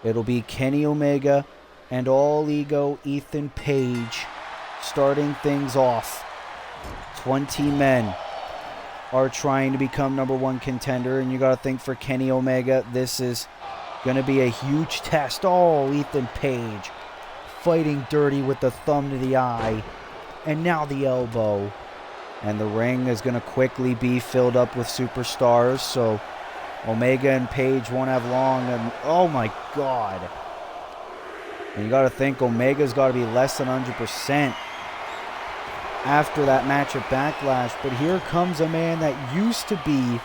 It'll be Kenny Omega and All Ego Ethan Page starting things off. 20 men are trying to become number one contender, and you got to think for Kenny Omega, this is going to be a huge test. Oh, Ethan Page fighting dirty with the thumb to the eye, and now the elbow. And the ring is going to quickly be filled up with superstars, so Omega and Page won't have long. And oh my God. And you got to think Omega's got to be less than 100%. after that match at Backlash. But here comes a man that used to be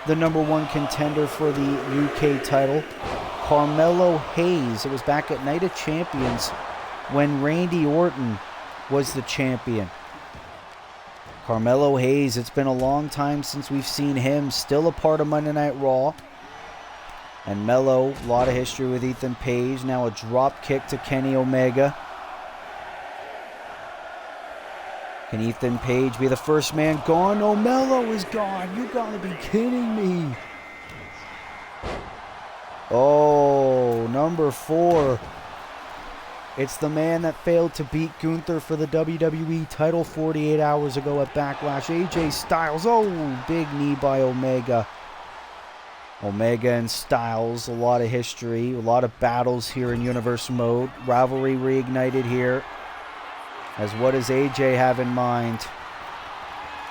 the #1 contender for the UK title, Carmelo Hayes. It was back at Night of Champions when Randy Orton was the champion. Carmelo Hayes, it's been a long time since we've seen him, still a part of Monday Night Raw. And Melo, a lot of history with Ethan Page. Now a drop kick to Kenny Omega. Can Ethan Page be the first man gone? No, Melo is gone. You gotta be kidding me. Oh, number 4. It's the man that failed to beat Gunther for the WWE title 48 hours ago at Backlash. AJ Styles. Oh, big knee by Omega. Omega and Styles, a lot of history, a lot of battles here in Universe Mode. Rivalry reignited here. As what does AJ have in mind?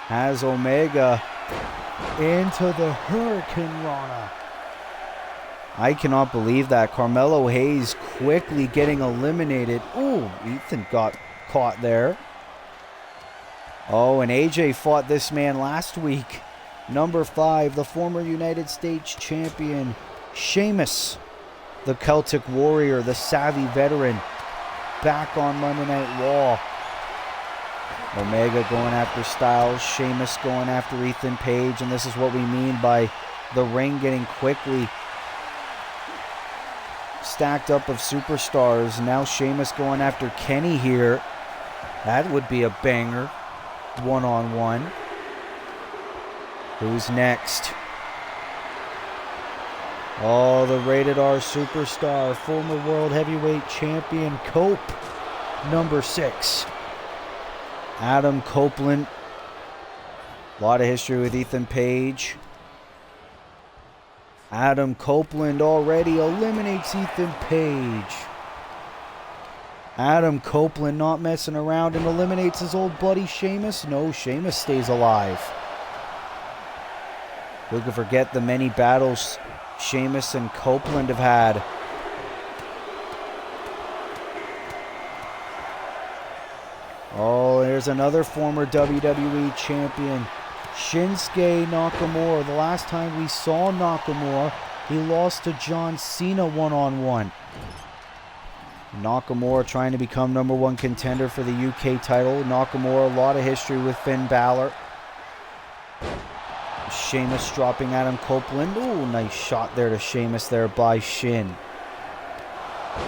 Has Omega into the Hurricane Rana. I cannot believe that. Carmelo Hayes quickly getting eliminated. Ooh, Ethan got caught there. Oh, and AJ fought this man last week. Number 5, the former United States champion, Sheamus, the Celtic Warrior, the savvy veteran, back on Monday Night Raw. Omega going after Styles, Sheamus going after Ethan Page, and this is what we mean by the ring getting quickly stacked up of superstars. Now Sheamus going after Kenny here. That would be a banger, one-on-one. Who's next? Oh, the Rated R superstar, former World Heavyweight Champion, Cope, number 6. Adam Copeland. A lot of history with Ethan Page. Adam Copeland already eliminates Ethan Page. Adam Copeland not messing around and eliminates his old buddy Sheamus. No, Sheamus stays alive. Who could forget the many battles Sheamus and Copeland have had. Oh, there's another former WWE champion, Shinsuke Nakamura. The last time we saw Nakamura, he lost to John Cena one-on-one. Nakamura trying to become #1 contender for the UK title. Nakamura, a lot of history with Finn Balor. Sheamus dropping Adam Copeland. Ooh, nice shot there to Sheamus there by Shin.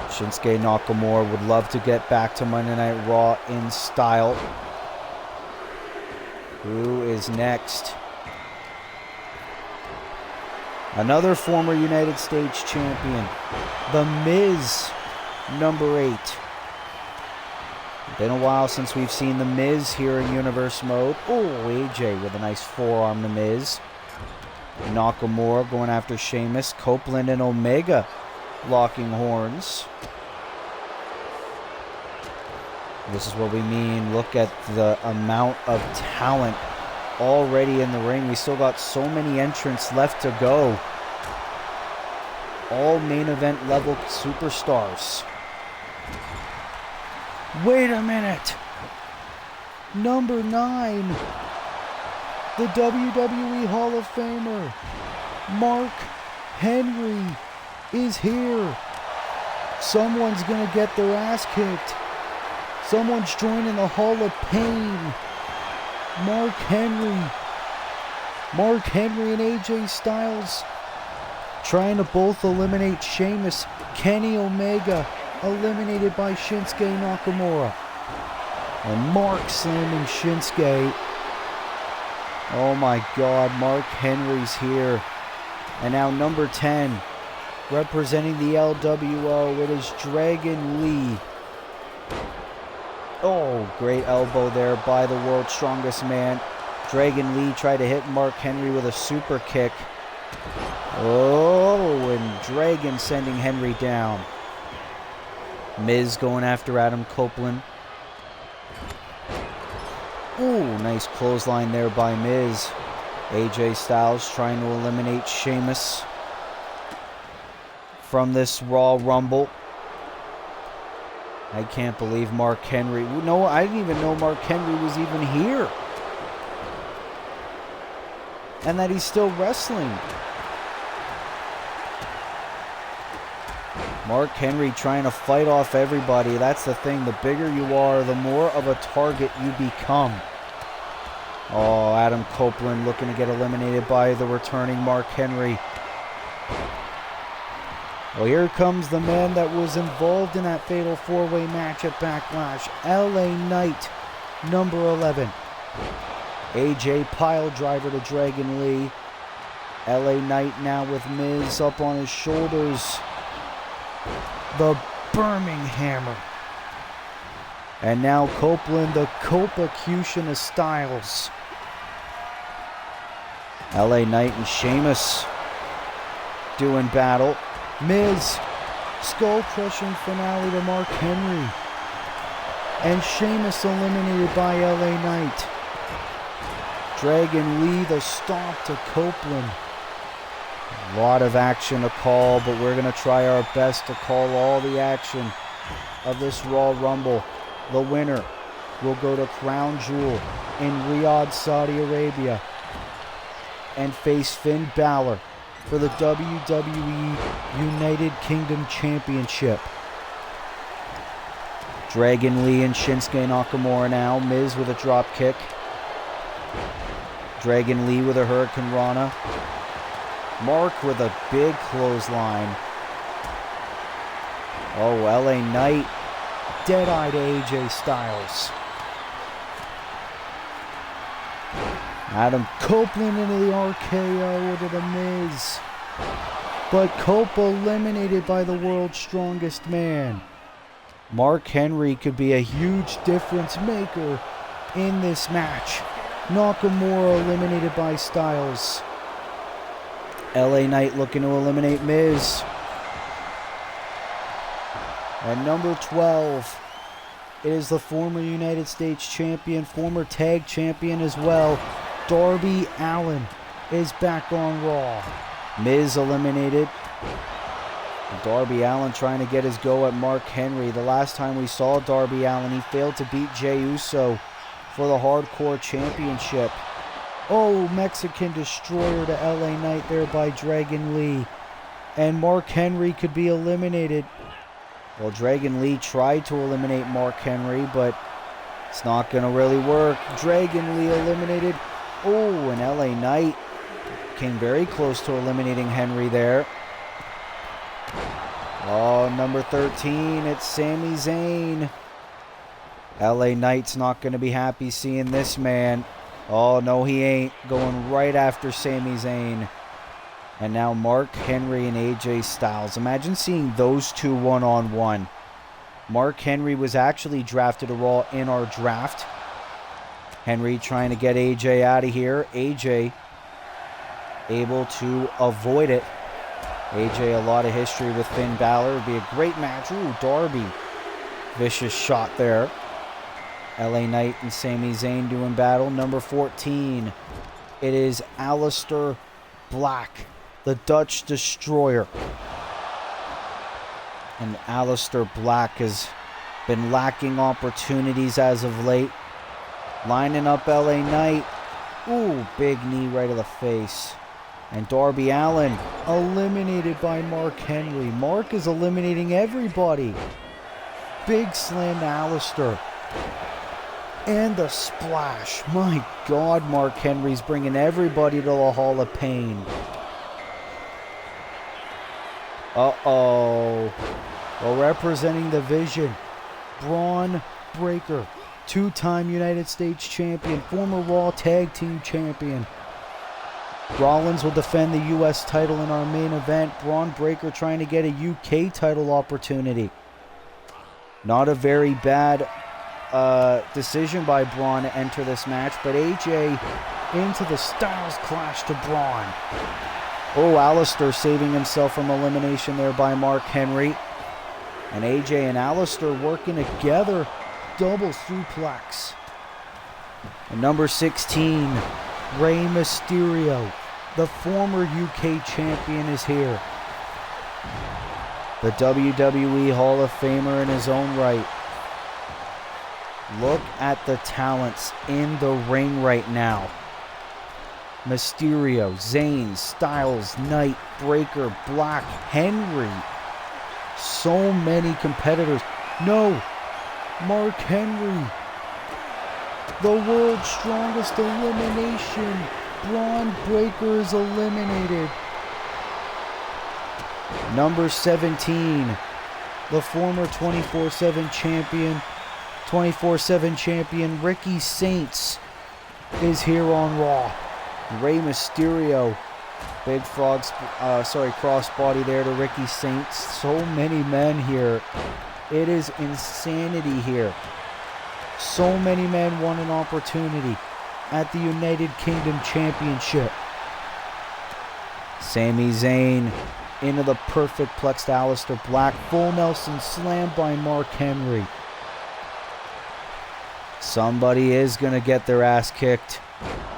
Shinsuke Nakamura would love to get back to Monday Night Raw in style. Who is next? Another former United States champion, The Miz, number 8. Been a while since we've seen The Miz here in Universe Mode. Oh, AJ with a nice forearm to Miz. Nakamura going after Sheamus. Copeland and Omega locking horns. This is what we mean. Look at the amount of talent already in the ring. We still got so many entrants left to go. All main event level superstars. Wait a minute. Number 9. The WWE Hall of Famer, Mark Henry, is here. Someone's going to get their ass kicked. Someone's joining the Hall of Pain. Mark Henry. Mark Henry and AJ Styles trying to both eliminate Sheamus. Kenny Omega eliminated by Shinsuke Nakamura. And Mark slamming Shinsuke. Oh my God, Mark Henry's here. And now number 10, representing the LWO, it is Dragon Lee. Oh, great elbow there by the world's strongest man. Dragon Lee tried to hit Mark Henry with a super kick. Oh, and Dragon sending Henry down. Miz going after Adam Copeland. Ooh, nice clothesline there by Miz. AJ Styles trying to eliminate Sheamus from this Raw Rumble. I can't believe Mark Henry. No, I didn't even know Mark Henry was even here. And that he's still wrestling. Mark Henry trying to fight off everybody. That's the thing. The bigger you are, the more of a target you become. Oh, Adam Copeland looking to get eliminated by the returning Mark Henry. Well, here comes the man that was involved in that fatal four-way match at Backlash. LA Knight, number 11. AJ pile driver to Dragon Lee. LA Knight now with Miz up on his shoulders. The Birmingham Hammer. And now Copeland, the Copecution of Styles. LA Knight and Sheamus doing battle. Miz, skull-crushing finale to Mark Henry. And Sheamus eliminated by LA Knight. Dragon Lee, the stomp to Copeland. A lot of action to call, but we're going to try our best to call all the action of this Raw Rumble. The winner will go to Crown Jewel in Riyadh, Saudi Arabia, and face Finn Balor for the WWE United Kingdom Championship. Dragon Lee and Shinsuke Nakamura now. Miz with a drop kick. Dragon Lee with a Hurricane Rana. Mark with a big clothesline. Oh, LA Knight. Dead-eye to AJ Styles. Adam Copeland into the RKO to the Miz. But Cope eliminated by the world's strongest man. Mark Henry could be a huge difference maker in this match. Nakamura eliminated by Styles. LA Knight looking to eliminate Miz. And number 12 is the former United States champion, former tag champion as well. Darby Allin is back on Raw. Miz eliminated. Darby Allin trying to get his go at Mark Henry. The last time we saw Darby Allin, he failed to beat Jey Uso for the Hardcore Championship. Oh, Mexican Destroyer to LA Knight there by Dragon Lee. And Mark Henry could be eliminated. Well, Dragon Lee tried to eliminate Mark Henry, but it's not going to really work. Dragon Lee eliminated. Oh, and LA Knight came very close to eliminating Henry there. Oh, number 13, it's Sami Zayn. LA Knight's not going to be happy seeing this man. Oh, no, he ain't. Going right after Sami Zayn. And now Mark Henry and AJ Styles. Imagine seeing those two one-on-one. Mark Henry was actually drafted to Raw in our draft. Henry trying to get AJ out of here. AJ able to avoid it. AJ, a lot of history with Finn Balor. Would be a great match. Ooh, Darby. Vicious shot there. LA Knight and Sami Zayn doing battle. Number 14. It is Aleister Black, the Dutch Destroyer. And Aleister Black has been lacking opportunities as of late. Lining up LA Knight. Ooh, big knee right to the face. And Darby Allin eliminated by Mark Henry. Mark is eliminating everybody. Big slam to Aleister. And the splash. My God, Mark Henry's bringing everybody to the Hall of Pain. Uh-oh. Well, representing the Vision, Braun Breaker, two-time United States champion, former Raw Tag Team champion. Rollins will defend the U.S. title in our main event. Braun Breaker trying to get a UK title opportunity. Not a very bad decision by Braun to enter this match, but AJ into the Styles Clash to Braun. Oh, Aleister saving himself from elimination there by Mark Henry. And AJ and Aleister working together. Double suplex. And number 16, Rey Mysterio, the former UK champion, is here. The WWE Hall of Famer in his own right. Look at the talents in the ring right now. Mysterio, Zayn, Styles, Knight, Breaker, Black, Henry. So many competitors. No, Mark Henry. The world's strongest elimination. Braun Breaker is eliminated. Number 17, the former 24/7 champion, 24/7 champion Ricky Saints is here on Raw. Rey Mysterio, big crossbody there to Ricky Saints. So many men here. It is insanity here. So many men won an opportunity at the United Kingdom Championship. Sami Zayn into the perfect plex to Aleister Black. Full Nelson slam by Mark Henry. Somebody is going to get their ass kicked.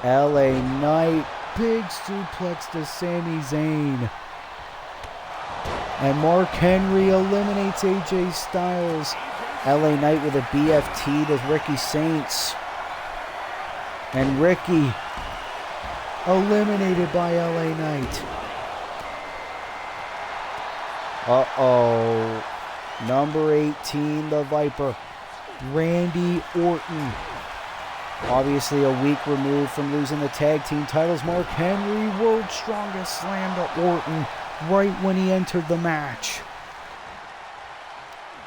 LA Knight, big suplex to Sami Zayn. And Mark Henry eliminates AJ Styles. LA Knight with a BFT to Ricky Saints. And Ricky eliminated by LA Knight. Uh-oh. Number 18, the Viper, Randy Orton. Obviously a week removed from losing the tag team titles. Mark Henry, world's strongest, slam to Orton right when he entered the match.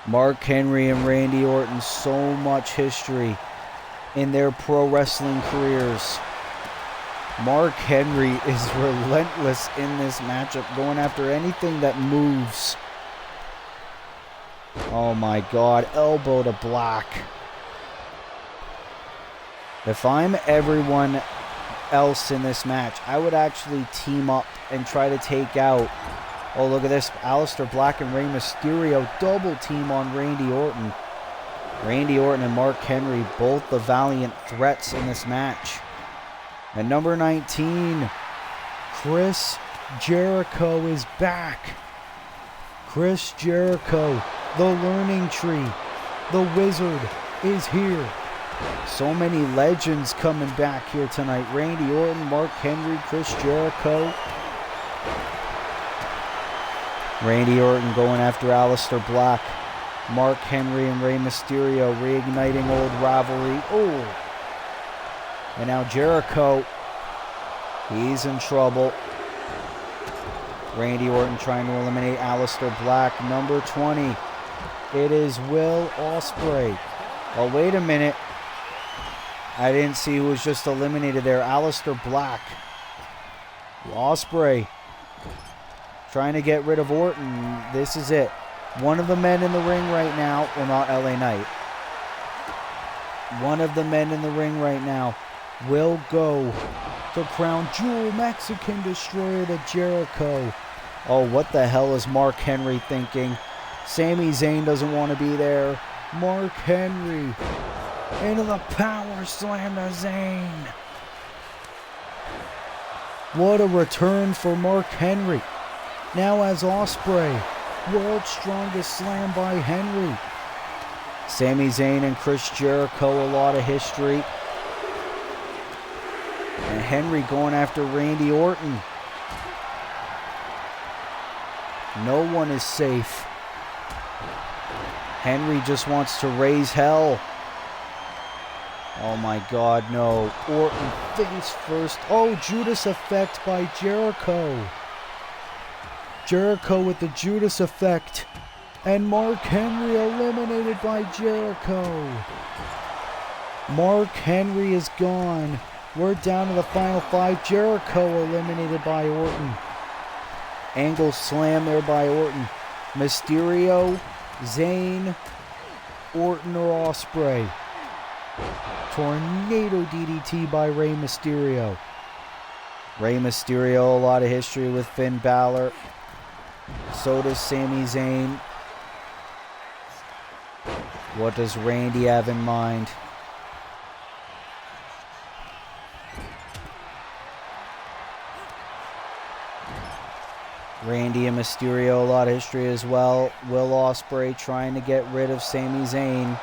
Mark Henry and Randy Orton, so much history in their pro wrestling careers. Mark Henry is relentless in this matchup, going after anything that moves. Oh my God, elbow to Black. If I'm everyone else in this match, I would actually team up and try to take out, oh look at this, Aleister Black and Rey Mysterio double team on Randy Orton. Randy Orton and Mark Henry, both the valiant threats in this match. And number 19, Chris Jericho is back. Chris Jericho, the learning tree, the wizard is here. So many legends coming back here tonight. Randy Orton, Mark Henry, Chris Jericho. Randy Orton going after Aleister Black. Mark Henry and Rey Mysterio reigniting old rivalry. Oh! And now Jericho, he's in trouble. Randy Orton trying to eliminate Aleister Black. Number 20, it is Will Ospreay. Oh, wait a minute. I didn't see who was just eliminated there. Aleister Black. Ospreay trying to get rid of Orton. This is it. One of the men in the ring right now, well, not LA Knight. One of the men in the ring right now will go to Crown Jewel Mexican Destroyer to Jericho. Oh, what the hell is Mark Henry thinking? Sami Zayn doesn't want to be there. Mark Henry into the power slam to Zayn. What a return for Mark Henry. Now as Ospreay, world's strongest slam by Henry. Sami Zayn and Chris Jericho, a lot of history. And Henry going after Randy Orton. No one is safe. Henry just wants to raise hell. Oh my God, no. Orton face first. Oh, Judas effect by Jericho. Jericho with the Judas effect. And Mark Henry eliminated by Jericho. Mark Henry is gone. We're down to the final 5. Jericho eliminated by Orton. Angle slam there by Orton. Mysterio, Zayn, Orton or Ospreay. Tornado DDT by Rey Mysterio. Rey Mysterio, a lot of history with Finn Balor. So does Sami Zayn. What does Randy have in mind? Randy and Mysterio, a lot of history as well. Will Ospreay trying to get rid of Sami Zayn.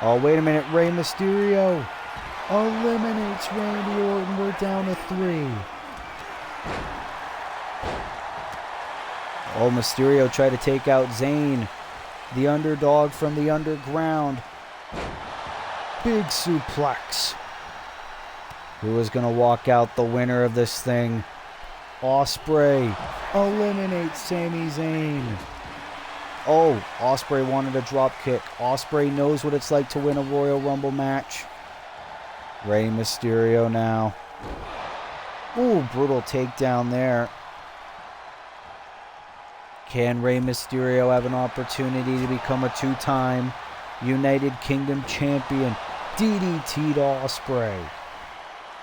Oh, wait a minute. Rey Mysterio eliminates Randy Orton. We're down to 3. Oh, Mysterio tried to take out Zayn, the underdog from the underground. Big suplex. Who is going to walk out the winner of this thing? Ospreay eliminates Sami Zayn. Oh, Ospreay wanted a drop kick. Ospreay knows what it's like to win a Royal Rumble match. Rey Mysterio now. Ooh, brutal takedown there. Can Rey Mysterio have an opportunity to become a 2-time United Kingdom champion? DDT to Ospreay.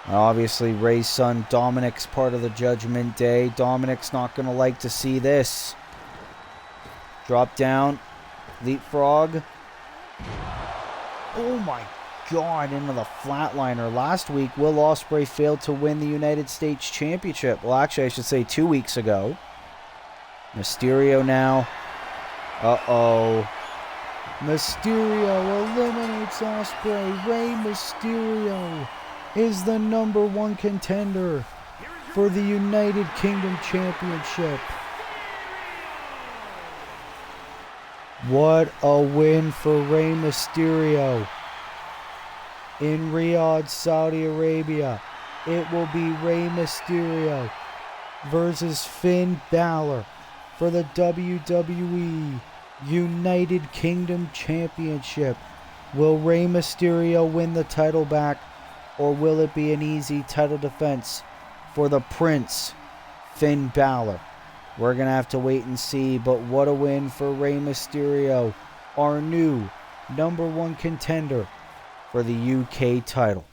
Obviously, Rey's son Dominic's part of the Judgment Day. Dominic's not going to like to see this. Drop down. Leapfrog. Oh my God, into the flatliner. Last week, Will Ospreay failed to win the United States Championship. Well, actually, I should say 2 weeks ago. Mysterio now. Uh-oh. Mysterio eliminates Ospreay. Rey Mysterio is the #1 contender for the United Kingdom Championship. What a win for Rey Mysterio. In Riyadh, Saudi Arabia, it will be Rey Mysterio versus Finn Balor for the WWE United Kingdom Championship. Will Rey Mysterio win the title back, or will it be an easy title defense for the Prince, Finn Balor? We're going to have to wait and see, but what a win for Rey Mysterio, our new #1 contender for the UK title.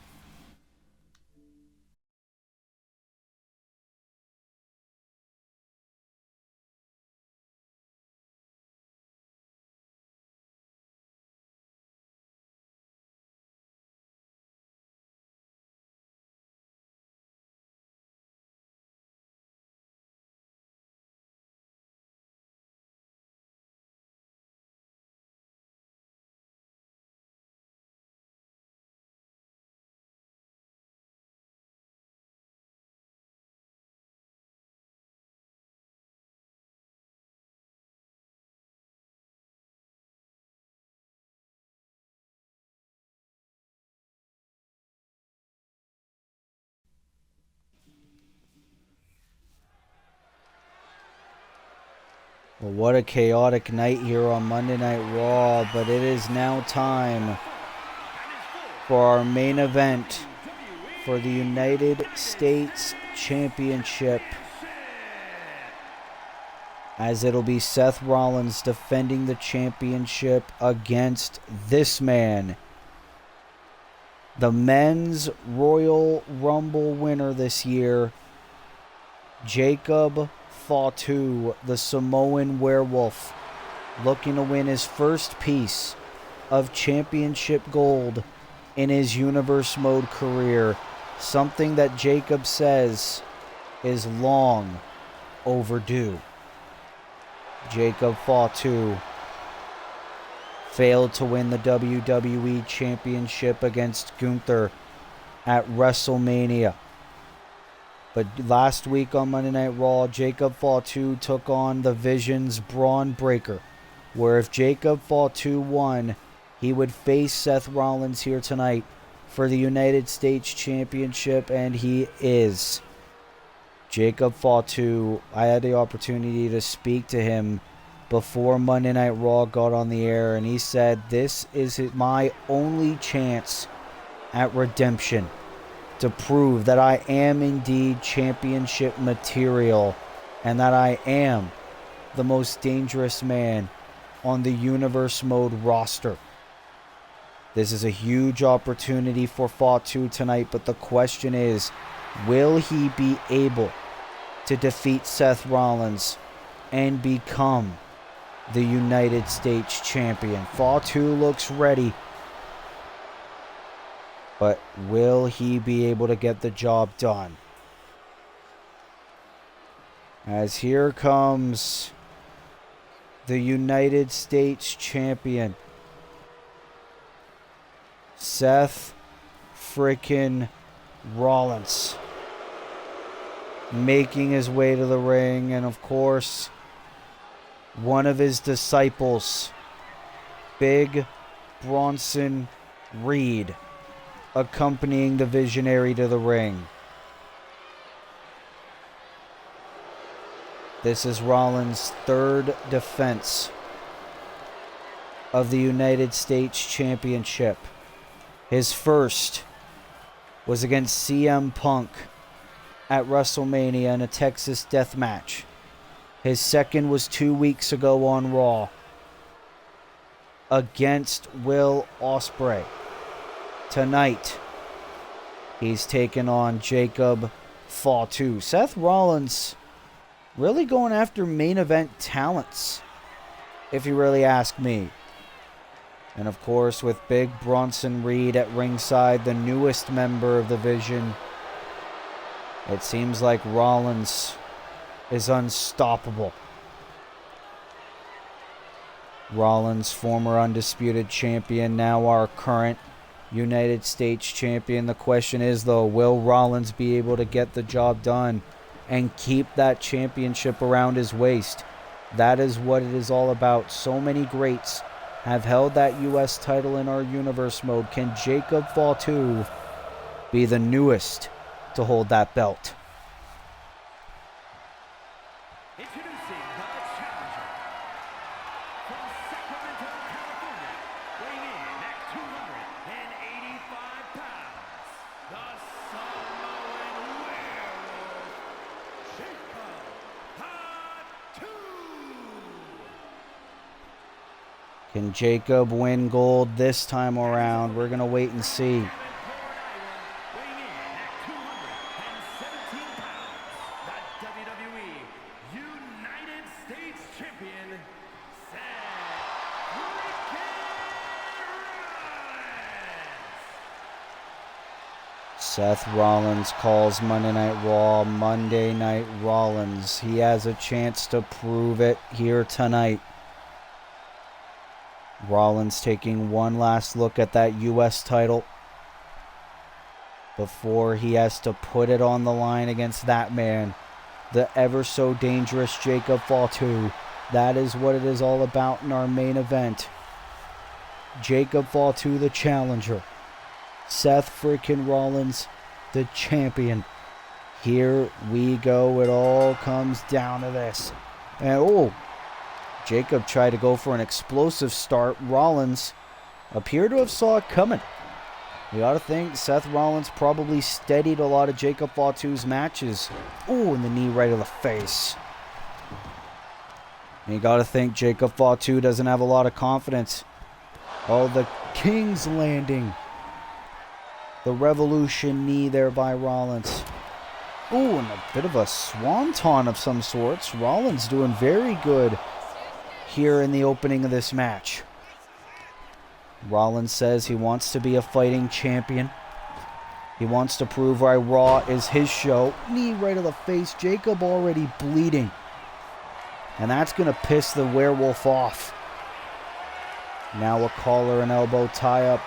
Well, what a chaotic night here on Monday Night Raw, but it is now time for our main event for the United States Championship, as it'll be Seth Rollins defending the championship against this man, the men's Royal Rumble winner this year, Jacob Fatu, the Samoan Werewolf, looking to win his first piece of championship gold in his Universe Mode career, something that Jacob says is long overdue. Jacob Fatu failed to win the WWE Championship against Gunther at WrestleMania. But last week on Monday Night Raw, Jacob Fatu took on the Vision's Braun Breaker, where if Jacob Fatu won, he would face Seth Rollins here tonight for the United States Championship, and he is. Jacob Fatu, I had the opportunity to speak to him before Monday Night Raw got on the air, and he said, "This is my only chance at redemption, to prove that I am indeed championship material and that I am the most dangerous man on the Universe Mode roster." This is a huge opportunity for Fatu tonight, but the question is, will he be able to defeat Seth Rollins and become the United States champion? Fatu looks ready, but will he be able to get the job done? As here comes the United States champion, Seth freaking Rollins making his way to the ring, and of course, one of his disciples, Big Bronson Reed, accompanying the Visionary to the ring. This is Rollins' third defense of the United States Championship. His first was against CM Punk at WrestleMania in a Texas Death Match. His second was 2 weeks ago on Raw against Will Ospreay. Tonight, he's taken on Jacob Fatu. Seth Rollins really going after main event talents, if you really ask me. And of course, with Big Bronson Reed at ringside, the newest member of the Vision, it seems like Rollins is unstoppable. Rollins, former undisputed champion, now our current United States champion. The question is, though, will Rollins be able to get the job done and keep that championship around his waist? That is what it is all about. So many greats have held that U.S. title in our universe mode. Can Jacob Fatu be the newest to hold that belt? Introducing the challenger from Sacramento, California, weighing in at 285 pounds, the Samoan Werewolf, Jacob Fatu. Can Jacob win gold this time around? We're going to wait and see. Weighing in at 217 pounds, the WWE United States Champion, Seth Rollins. Seth Rollins calls Monday Night Raw Monday Night Rollins. He has a chance to prove it here tonight. Rollins taking one last look at that U.S. title before he has to put it on the line against that man, the ever so dangerous Jacob Fatu. That is what it is all about in our main event. Jacob Fatu, the challenger. Seth freaking Rollins, the champion. Here we go. It all comes down to this. And Jacob tried to go for an explosive start. Rollins appeared to have saw it coming. You got to think Seth Rollins probably steadied a lot of Jacob Fatu's matches. And the knee right to the face. And you got to think Jacob Fatu doesn't have a lot of confidence. The King's Landing. The Revolution knee there by Rollins. And a bit of a swanton of some sorts. Rollins doing very good here in the opening of this match. Rollins says he wants to be a fighting champion. He wants to prove why Raw is his show. Knee right to the face. Jacob already bleeding. And that's going to piss the werewolf off. Now a collar and elbow tie-up.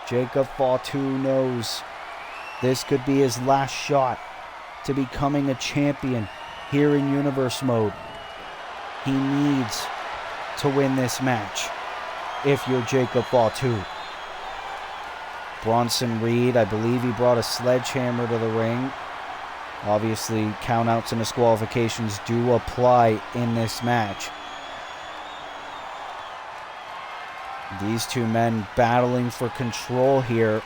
Jacob Fatu knows this could be his last shot to becoming a champion here in Universe Mode. He needs to win this match if you're Jacob Fatu. Bronson Reed, I believe he brought a sledgehammer to the ring. Obviously, countouts and disqualifications do apply in this match. These two men battling for control here.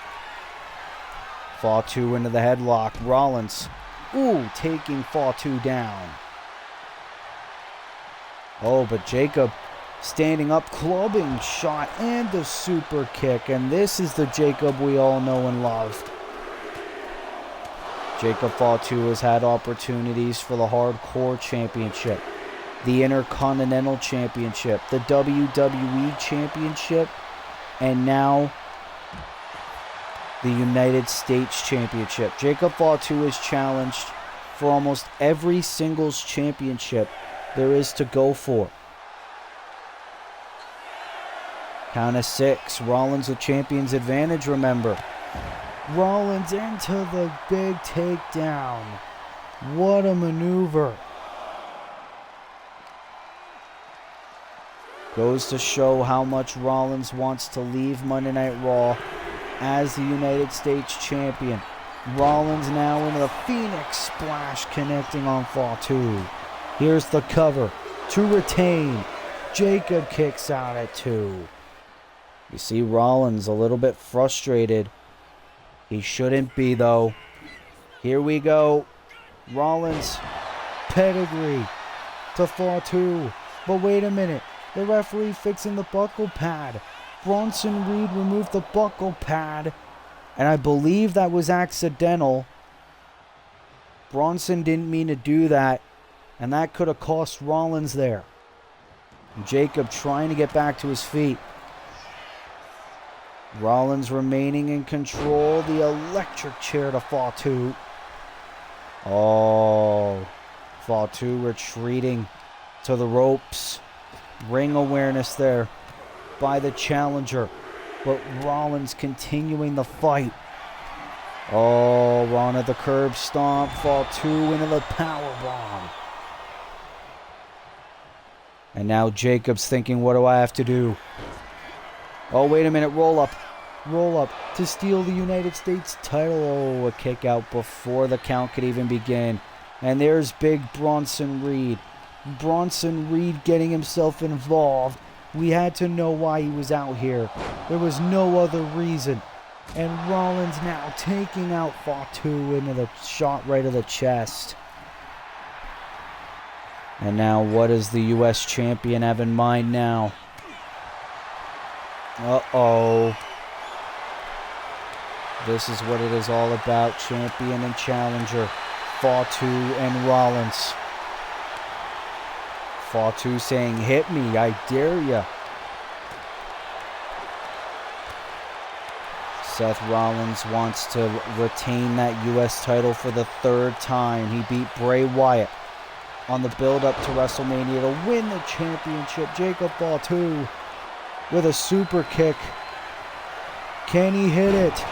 Fatu into the headlock. Rollins, taking Fatu down. But Jacob standing up, clubbing shot, and the super kick. And this is the Jacob we all know and love. Jacob Fatu has had opportunities for the Hardcore Championship, the Intercontinental Championship, the WWE Championship, and now the United States Championship. Jacob Fatu is challenged for almost every singles championship there is to go for. Count of 6. Rollins with champion's advantage, remember. Rollins into the big takedown. What a maneuver. Goes to show how much Rollins wants to leave Monday Night Raw as the United States champion. Rollins now into the Phoenix Splash, connecting on fall 2. Here's the cover to retain. Jacob kicks out at 2. You see Rollins a little bit frustrated. He shouldn't be, though. Here we go. Rollins, pedigree to fall 2. But wait a minute. The referee fixing the buckle pad. Bronson Reed removed the buckle pad. And I believe that was accidental. Bronson didn't mean to do that. And that could have cost Rollins there. Jacob trying to get back to his feet. Rollins remaining in control. The electric chair to fall 2. Oh. Fall 2 retreating to the ropes. Ring awareness there by the challenger. But Rollins continuing the fight. Oh, Ron at the curb stomp. Fall 2 into the powerbomb. And now Jacob's thinking, what do I have to do? Oh, wait a minute. Roll up. Roll up to steal the United States title. Oh, a kick out before the count could even begin. And there's big Bronson Reed. Bronson Reed getting himself involved. We had to know why he was out here. There was no other reason. And Rollins now taking out Fatu into the shot right of the chest. And now what does the U.S. champion have in mind now? Uh-oh. This is what it is all about. Champion and challenger. Fatu and Rollins. Fatu saying, hit me, I dare ya. Seth Rollins wants to retain that U.S. title for the 3rd time. He beat Bray Wyatt on the build-up to WrestleMania to win the championship. Jacob Fatu with a super kick. Can he hit it?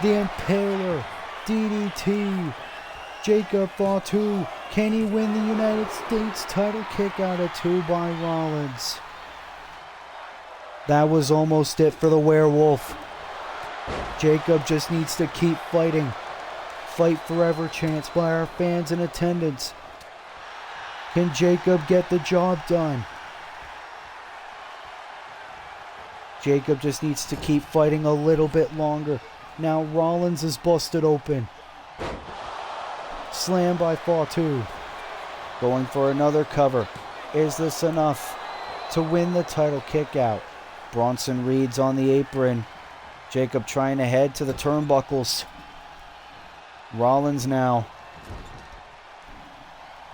The Impaler, DDT. Jacob Fatu, can he win the United States title? Kick out at 2 by Rollins. That was almost it for the werewolf. Jacob just needs to keep fighting. Fight forever chants by our fans in attendance. Can Jacob get the job done? Jacob just needs to keep fighting a little bit longer. Now Rollins is busted open. Slam by Fatu. Going for another cover. Is this enough to win the title? Kick out. Bronson Reed's on the apron. Jacob trying to head to the turnbuckles. Rollins now.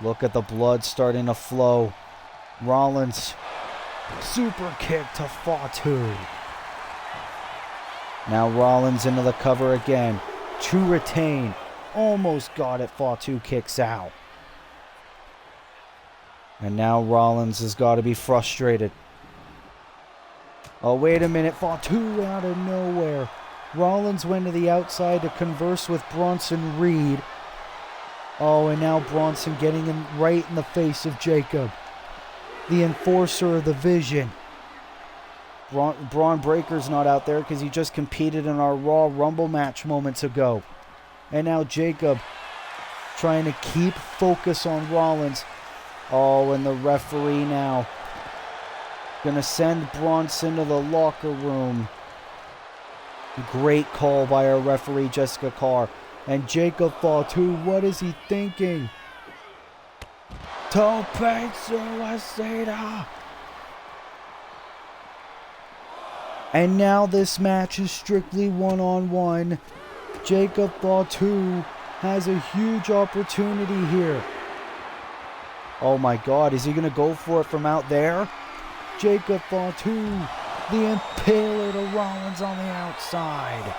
Look at the blood starting to flow. Rollins. Super kick to Fatu. Now Rollins into the cover again. To retain. Almost got it. Fatu kicks out. And now Rollins has got to be frustrated. Oh, wait a minute. Fatu out of nowhere. Rollins went to the outside to converse with Bronson Reed. Oh, and now Bronson getting him right in the face of Jacob. The enforcer of the vision. Braun Breaker's not out there because he just competed in our Raw Rumble match moments ago. And now Jacob trying to keep focus on Rollins. Oh, and the referee now going to send Bronson to the locker room. Great call by our referee, Jessica Carr. And Jacob Fatu, what is he thinking? Tope suicida. And now this match is strictly one-on-one. Jacob Fatu has a huge opportunity here. Oh my God, is he going to go for it from out there? Jacob Fatu, the Impaler to Rollins on the outside.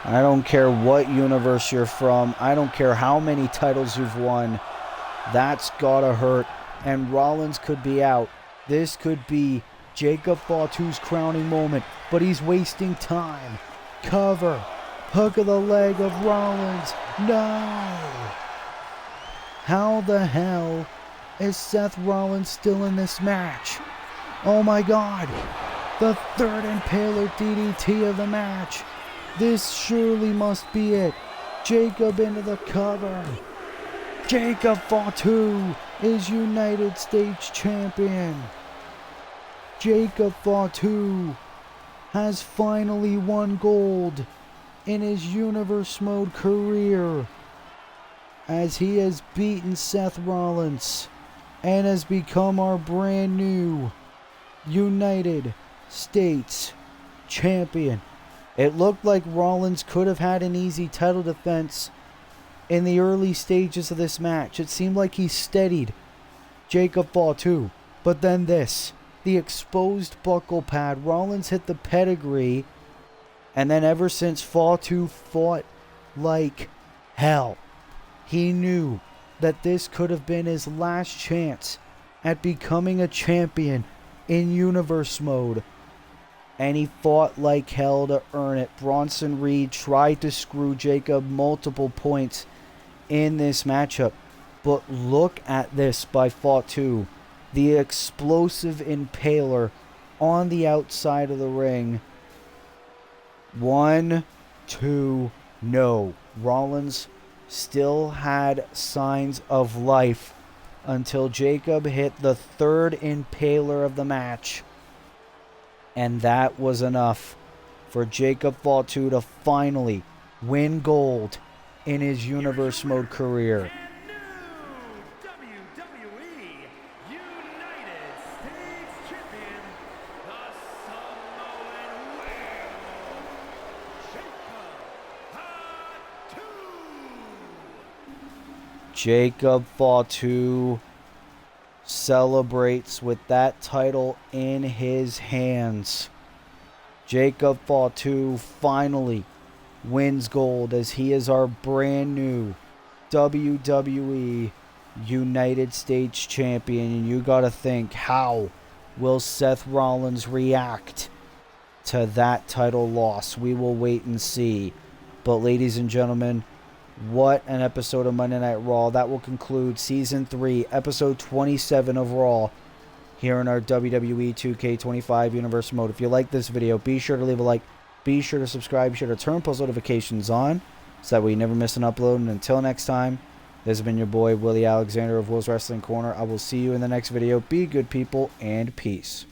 I don't care what universe you're from. I don't care how many titles you've won. That's gotta hurt. And Rollins could be out. This could be Jacob Fatu's crowning moment, but he's wasting time. Cover. Hook of the leg of Rollins. No! How the hell is Seth Rollins still in this match? Oh my God! The third Impaler DDT of the match. This surely must be it. Jacob into the cover. Jacob Fatu is United States Champion. Jacob Fatu has finally won gold in his Universe Mode career, as he has beaten Seth Rollins and has become our brand new United States Champion. It looked like Rollins could have had an easy title defense in the early stages of this match. It seemed like he steadied Jacob Fatu, but then this, the exposed buckle pad. Rollins hit the pedigree, and then ever since Fatu fought like hell, he knew that this could have been his last chance at becoming a champion in Universe Mode, and he fought like hell to earn it. Bronson Reed tried to screw Jacob multiple points in this matchup, but look at this by Fatu, the explosive impaler on the outside of the ring. 1, 2, no. Rollins still had signs of life until Jacob hit the third impaler of the match. And that was enough for Jacob Fatu to finally win gold in his Universe Mode career. And new WWE United States Champion, the Samoan Whale, Jacob Jacob Fatu. Fatu celebrates with that title in his hands. Jacob Fatu finally wins gold as he is our brand new WWE United States Champion. And you gotta think, how will Seth Rollins react to that title loss? We will wait and see. But ladies and gentlemen, what an episode of Monday Night Raw. That will conclude Season 3, Episode 27 of Raw here in our WWE 2K25 Universe Mode. If you like this video, be sure to leave a like. Be sure to subscribe. Be sure to turn post notifications on so that way you never miss an upload. And until next time, this has been your boy, Willie Alexander of Will's Wrestling Corner. I will see you in the next video. Be good, people, and peace.